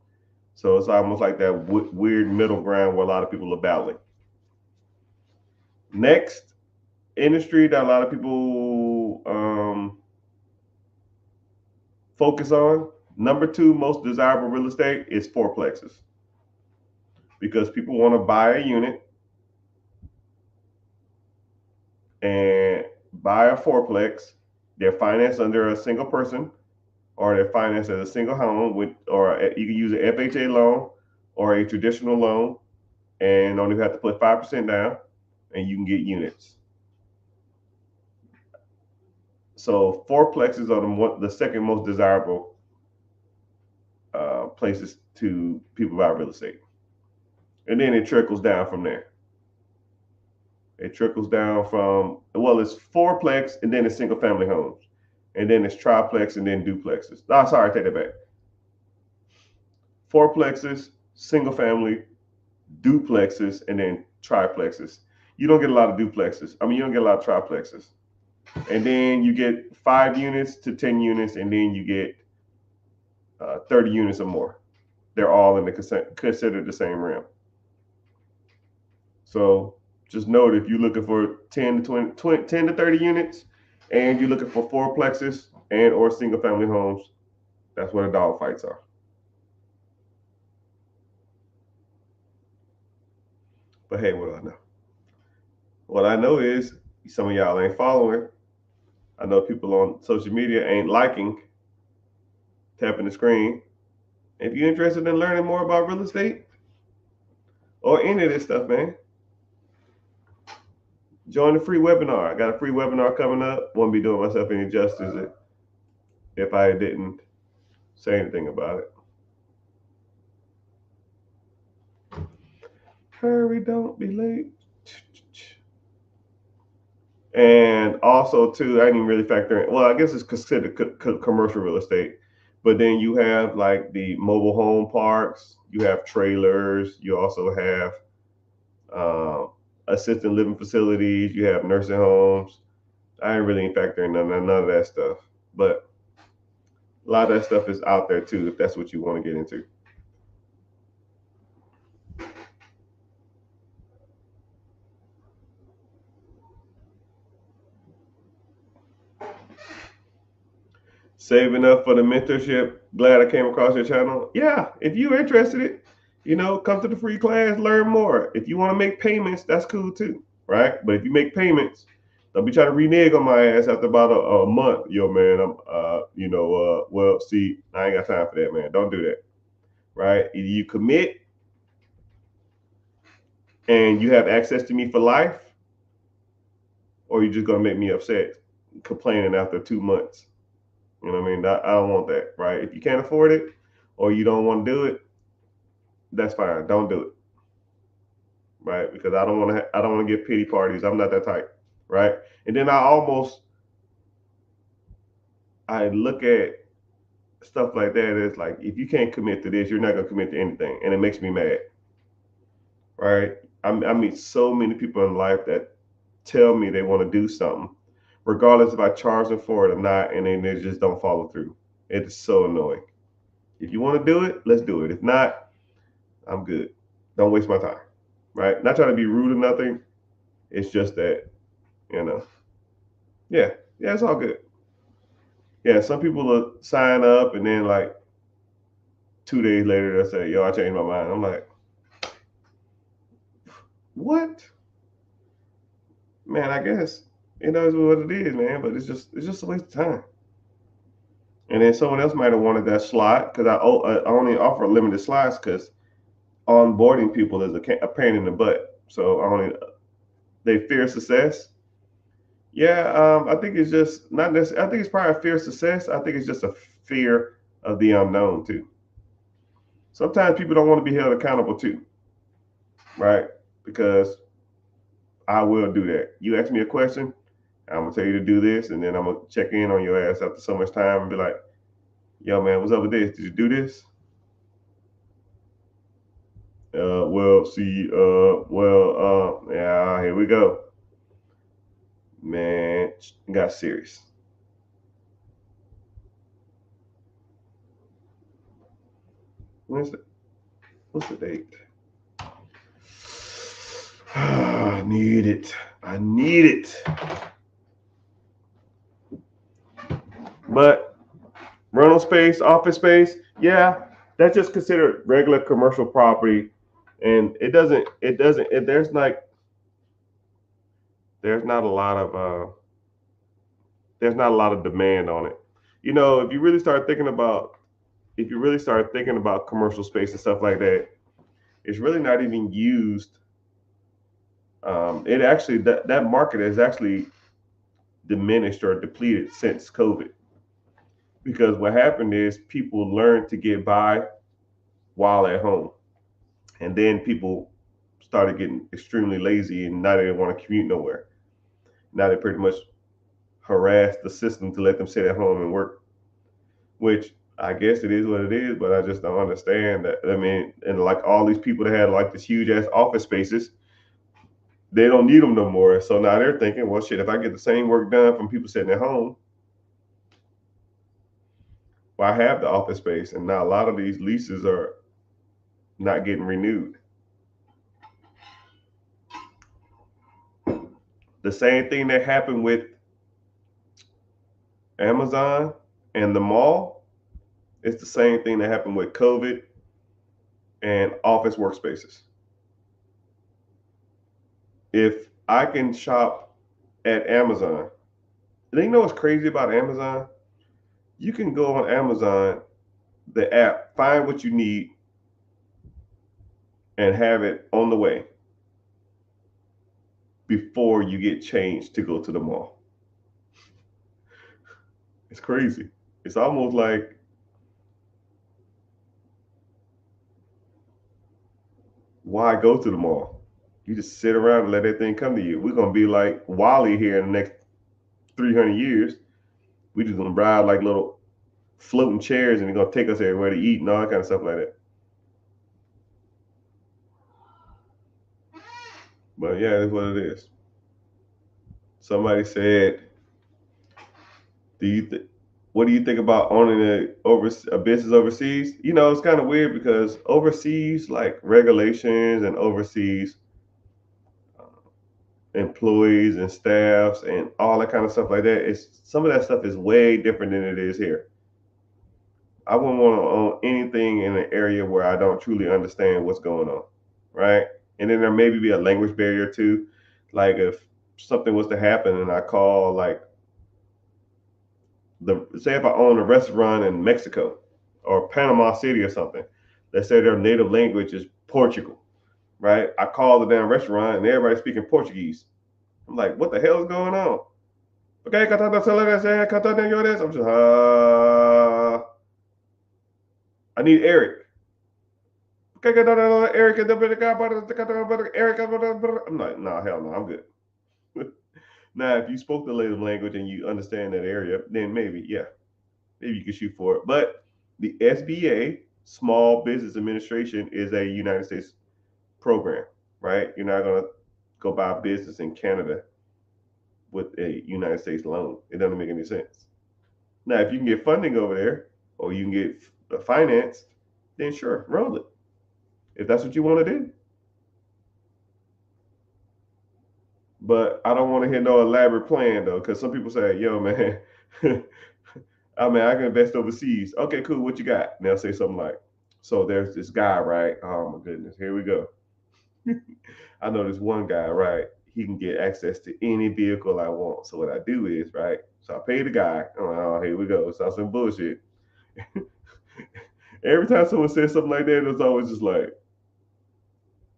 So it's almost like that weird middle ground where a lot of people are battling. Next industry that a lot of people focus on, number 2 most desirable real estate is fourplexes, because people want to buy a unit and buy a fourplex. They're financed under a single person, or they're financed as a single home or you can use an FHA loan or a traditional loan, and only have to put 5% down, and you can get units. So fourplexes are the second most desirable places to people buy real estate, and then it trickles down from there. It trickles down from, well, it's fourplex, and then it's single family homes, and then it's triplex, and then duplexes. Oh, sorry, I take that back. Fourplexes, single family, duplexes, and then triplexes. You don't get a lot of duplexes. You don't get a lot of triplexes. And then you get 5 units to 10 units, and then you get 30 units or more. They're all in considered the same realm. So just note, if you're looking for 10 to 30 units, and you're looking for fourplexes and or single family homes, that's where the dog fights are. But hey, what do I know? What I know is some of y'all ain't following. I know people on social media ain't liking, tapping the screen. If you're interested in learning more about real estate or any of this stuff, man, join the free webinar. I got a free webinar coming up. Won't be doing myself any justice if I didn't say anything about it. Hurry, don't be late. And also, too, I didn't even really factor in, well, I guess it's considered commercial real estate. But then you have like the mobile home parks, you have trailers, you also have assisted living facilities, you have nursing homes. I didn't really factor in none of that stuff. But a lot of that stuff is out there too, if that's what you want to get into. Saving up for the mentorship. Glad I came across your channel. Yeah, if you're interested, come to the free class, learn more. If you want to make payments, that's cool too, right? But if you make payments, don't be trying to renege on my ass after about a month. Yo, man, well, see, I ain't got time for that, man. Don't do that, right? Either you commit and you have access to me for life, or you're just gonna make me upset, complaining after 2 months. You know what I mean? I don't want that, right? If you can't afford it or you don't want to do it, that's fine. Don't do it, right? Because I don't want to get pity parties. I'm not that type, right? And then I look at stuff like that as like, if you can't commit to this, you're not gonna commit to anything, and it makes me mad, right? I meet so many people in life that tell me they want to do something, regardless if I charge them for it or not, and then they just don't follow through. It is so annoying. If you want to do it, let's do it. If not, I'm good. Don't waste my time, right? Not trying to be rude or nothing. It's just that, yeah, it's all good. Yeah, some people will sign up and then like 2 days later they'll say, yo, I changed my mind. I'm like, what? Man, I guess it knows what it is, man, but it's just a waste of time. And then someone else might have wanted that slot, because I only offer limited slots, because onboarding people is a pain in the butt. So they fear success. Yeah, I think it's just not necessarily. I think it's probably a fear of success. I think it's just a fear of the unknown too. Sometimes people don't want to be held accountable too, right? Because I will do that. You ask me a question, I'm gonna tell you to do this, and then I'm gonna check in on your ass after so much time and be like, "Yo, man, what's up with this? Did you do this?" Yeah, here we go, man. Got serious. When's the What's the date? I need it. I need it. But rental space, office space, yeah, that's just considered regular commercial property, and there's not a lot of there's not a lot of demand on it. You know, if you really start thinking about commercial space and stuff like that, it's really not even used. It actually that market has actually diminished or depleted since COVID, because what happened is people learned to get by while at home, and then people started getting extremely lazy, and now they don't want to commute nowhere. Now they pretty much harass the system to let them sit at home and work, which I guess it is what it is, but I just don't understand that. I mean, and like all these people that had like this huge ass office spaces, they don't need them no more. So now they're thinking, well, shit, if I get the same work done from people sitting at home, well, I have the office space. And now a lot of these leases are not getting renewed. The same thing that happened with Amazon and the mall, it's the same thing that happened with COVID and office workspaces. If I can shop at Amazon, and you know what's crazy about Amazon? You can go on Amazon, the app, find what you need, and have it on the way before you get changed to go to the mall. It's crazy. It's almost like, why go to the mall? You just sit around and let everything come to you. We're gonna be like Wally here in the next 300 years. We just gonna ride like little floating chairs, and they're gonna take us everywhere to eat and all that kind of stuff like that. But yeah, that's what it is. Somebody said, "Do you what do you think about owning a business overseas?" You know, it's kind of weird because overseas, like regulations and overseas employees and staffs and all that kind of stuff like that, it's some of that stuff is way different than it is here. I wouldn't want to own anything in an area where I don't truly understand what's going on, right? And then there maybe be a language barrier too. Like if something was to happen and I call like the say if I own a restaurant in Mexico or Panama City or something, let's say their native language is Portugal, right? I call the damn restaurant and everybody's speaking Portuguese. I'm like, what the hell is going on? Okay, I'm just I need Eric. Okay, Eric, Eric. I'm like, no, hell no, I'm good. Now, if you spoke the native language and you understand that area, then maybe, yeah, maybe you can shoot for it. But the SBA, Small Business Administration, is a United States program, right? You're not gonna go buy a business in Canada with a United States loan. It doesn't make any sense. Now, if you can get funding over there or you can get financed, then sure, roll it. If that's what you want to do. But I don't want to hear no elaborate plan though, because some people say, "Yo, man, I mean, I can invest overseas." Okay, cool. What you got? And they'll say something like, "So there's this guy, right? Oh my goodness, here we go. I know this one guy, right? He can get access to any vehicle I want. So what I do is, right? So I pay the guy. Oh, here we go. Sounds some bullshit. Every time someone says something like that, it's always just like,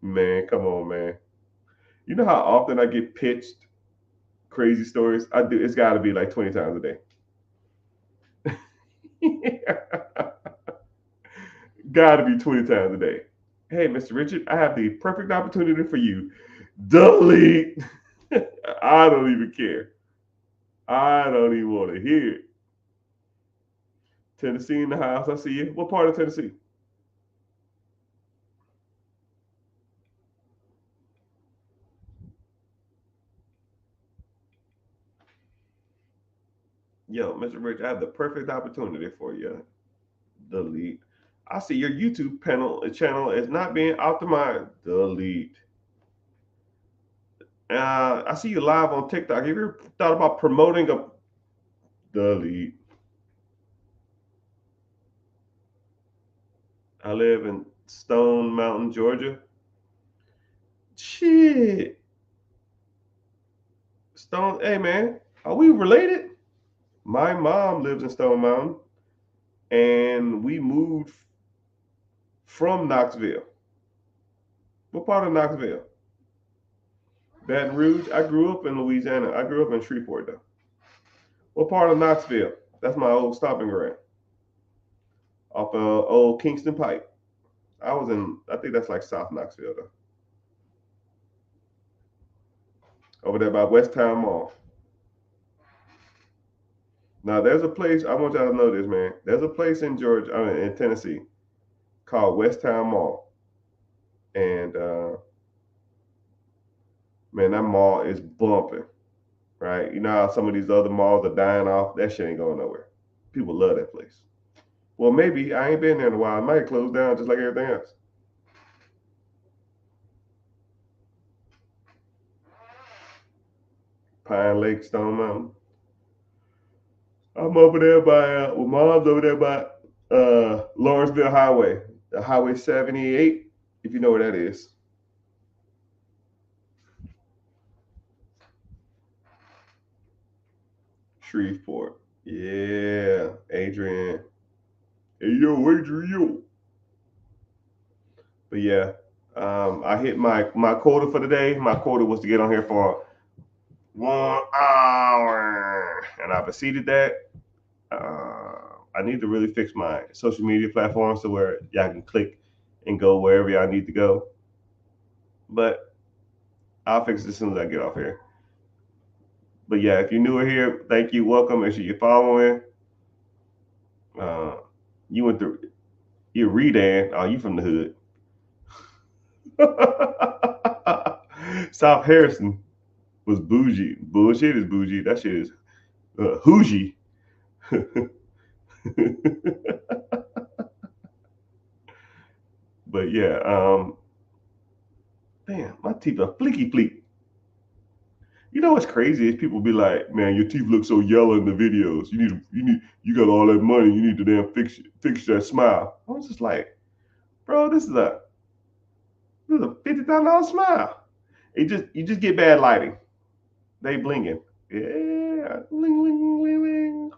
man, come on, man. You know how often I get pitched crazy stories? I do. It's got to be like 20 times a day. Gotta be 20 times a day. Hey, Mr. Richard, I have the perfect opportunity for you. Delete. I don't even care. I don't even want to hear it. Tennessee in the house. I see you. What part of Tennessee? Yo, Mr. Rich, I have the perfect opportunity for you. Delete. I see your YouTube channel is not being optimized. Delete. I see you live on TikTok. Have you ever thought about promoting a delete? I live in Stone Mountain, Georgia. Shit. Stone, hey man, are we related? My mom lives in Stone Mountain and we moved from Knoxville. What part of Knoxville? Baton Rouge. I grew up in Louisiana. I grew up in Shreveport though. What part of Knoxville? That's my old stomping ground. Off old Kingston Pike. I was in. I think that's like South Knoxville though. Over there by West Town Mall. Now there's a place. I want y'all to know this, man. There's a place in Georgia, in Tennessee, called West Town Mall, and man, that mall is bumping. Right? You know how some of these other malls are dying off? That shit ain't going nowhere. People love that place. Well, maybe I ain't been there in a while. It might close down just like everything else. Pine Lake, Stone Mountain. I'm over there by, well, mom's over there by Lawrenceville Highway, the Highway 78, if you know where that is. Shreveport. Yeah, Adrian. Hey, yo, Adrian. But yeah, I hit my quota for the day. My quota was to get on here for 1 hour, and I've exceeded that. I need to really fix my social media platforms to where y'all can click and go wherever y'all need to go. But I'll fix it as soon as I get off here. But yeah, if you're newer here, thank you, welcome. Make sure you're following. Uh, you went through, you're Redan. Oh, you from the hood. South Harrison was bougie. Bullshit is bougie. That shit is hougie. But yeah, damn, my teeth are fleeky fleek. You know what's crazy is people be like, "Man, your teeth look so yellow in the videos. You got all that money. You need to damn fix that smile." I was just like, "Bro, this is a $50,000 smile. You just get bad lighting. They blinging. Yeah, bling bling bling bling."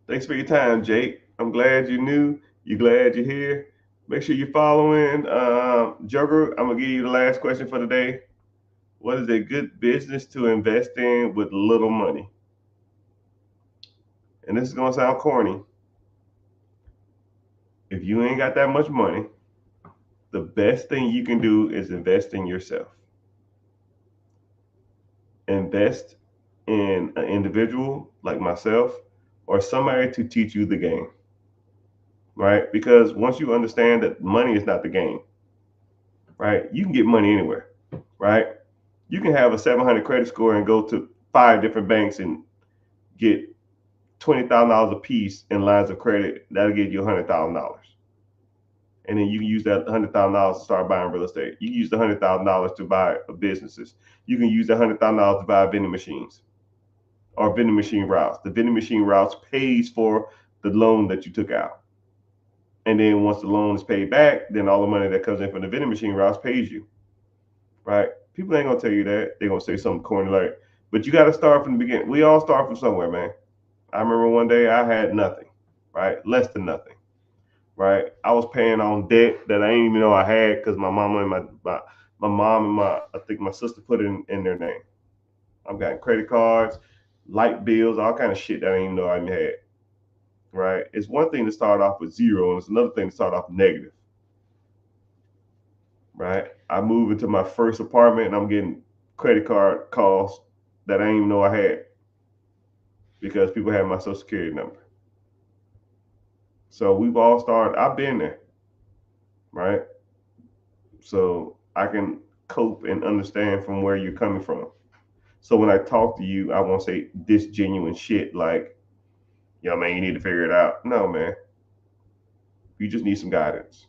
Thanks for your time, Jake. I'm glad you knew. You're glad you're here. Make sure you're following. Joker, I'm gonna give you the last question for the day. What is a good business to invest in with little money? And this is gonna sound corny. If you ain't got that much money, the best thing you can do is invest in yourself. Invest in an individual like myself or somebody to teach you the game, right? Because once you understand that money is not the game, right? You can get money anywhere, right? You can have a 700 credit score and go to 5 different banks and get $20,000 a piece in lines of credit. That'll get you $100,000. And then you can use that $100,000 to start buying real estate. You can use the $100,000 to buy businesses. You can use the $100,000 to buy vending machines or vending machine routes. The vending machine routes pays for the loan that you took out. And then once the loan is paid back, then all the money that comes in from the vending machine routes pays you, right? People ain't gonna tell you that. They're gonna say something corny like, but you got to start from the beginning. We all start from somewhere, man. I remember one day I had nothing, right? Less than nothing, right? I was paying on debt that I didn't even know I had because my mama and my mom and I think my sister put it in their name. I've got credit cards, light bills, all kind of shit that I didn't even know I even had. Right? It's one thing to start off with zero, and it's another thing to start off negative. Right? I moved into my first apartment, and I'm getting credit card calls that I didn't even know I had because people had my social security number. So we've all started. I've been there, right? So I can cope and understand from where you're coming from. So when I talk to you, I won't say this genuine shit like, yo, man, you need to figure it out. No, man, you just need some guidance,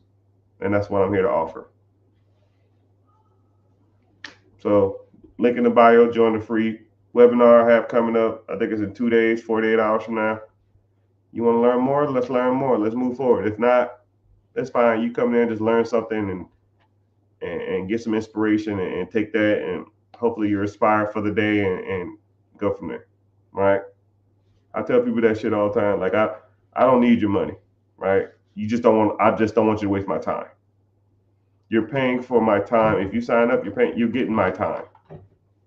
and that's what I'm here to offer. So link in the bio, join the free webinar I have coming up. I think it's in 2 days, 48 hours from now. You want to learn more? Let's learn more. Let's move forward. If not, that's fine. You come in and just learn something and get some inspiration and take that and hopefully you're inspired for the day and go from there. Right? I tell people that shit all the time. Like I don't need your money, right? You just don't want. I just don't want you to waste my time. You're paying for my time. If you sign up, you're paying. You're getting my time.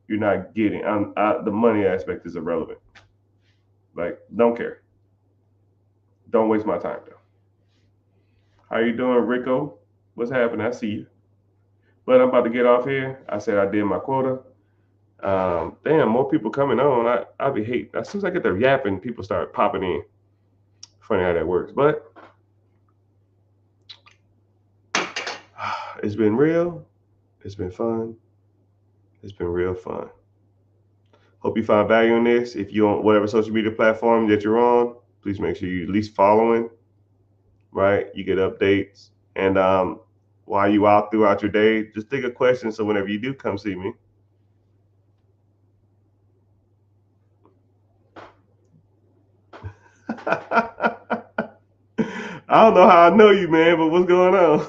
You're not getting. The money aspect is irrelevant. Like, don't care. Don't waste my time though. How you doing, Rico? What's happening? I see you. But I'm about to get off here. I said I did my quota. Damn, more people coming on. I be hate. As soon as I get the yapping, people start popping in. Funny how that works, but it's been real. It's been fun. It's been real fun. Hope you found value in this. If you're on whatever social media platform that you're on, please make sure you at least following, right? You get updates. And while you out throughout your day, just think of questions so whenever you do come see me. I don't know how I know you, man, but what's going on?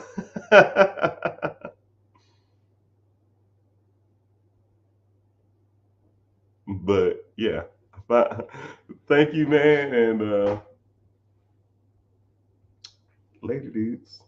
But yeah, thank you, man, and later, dudes.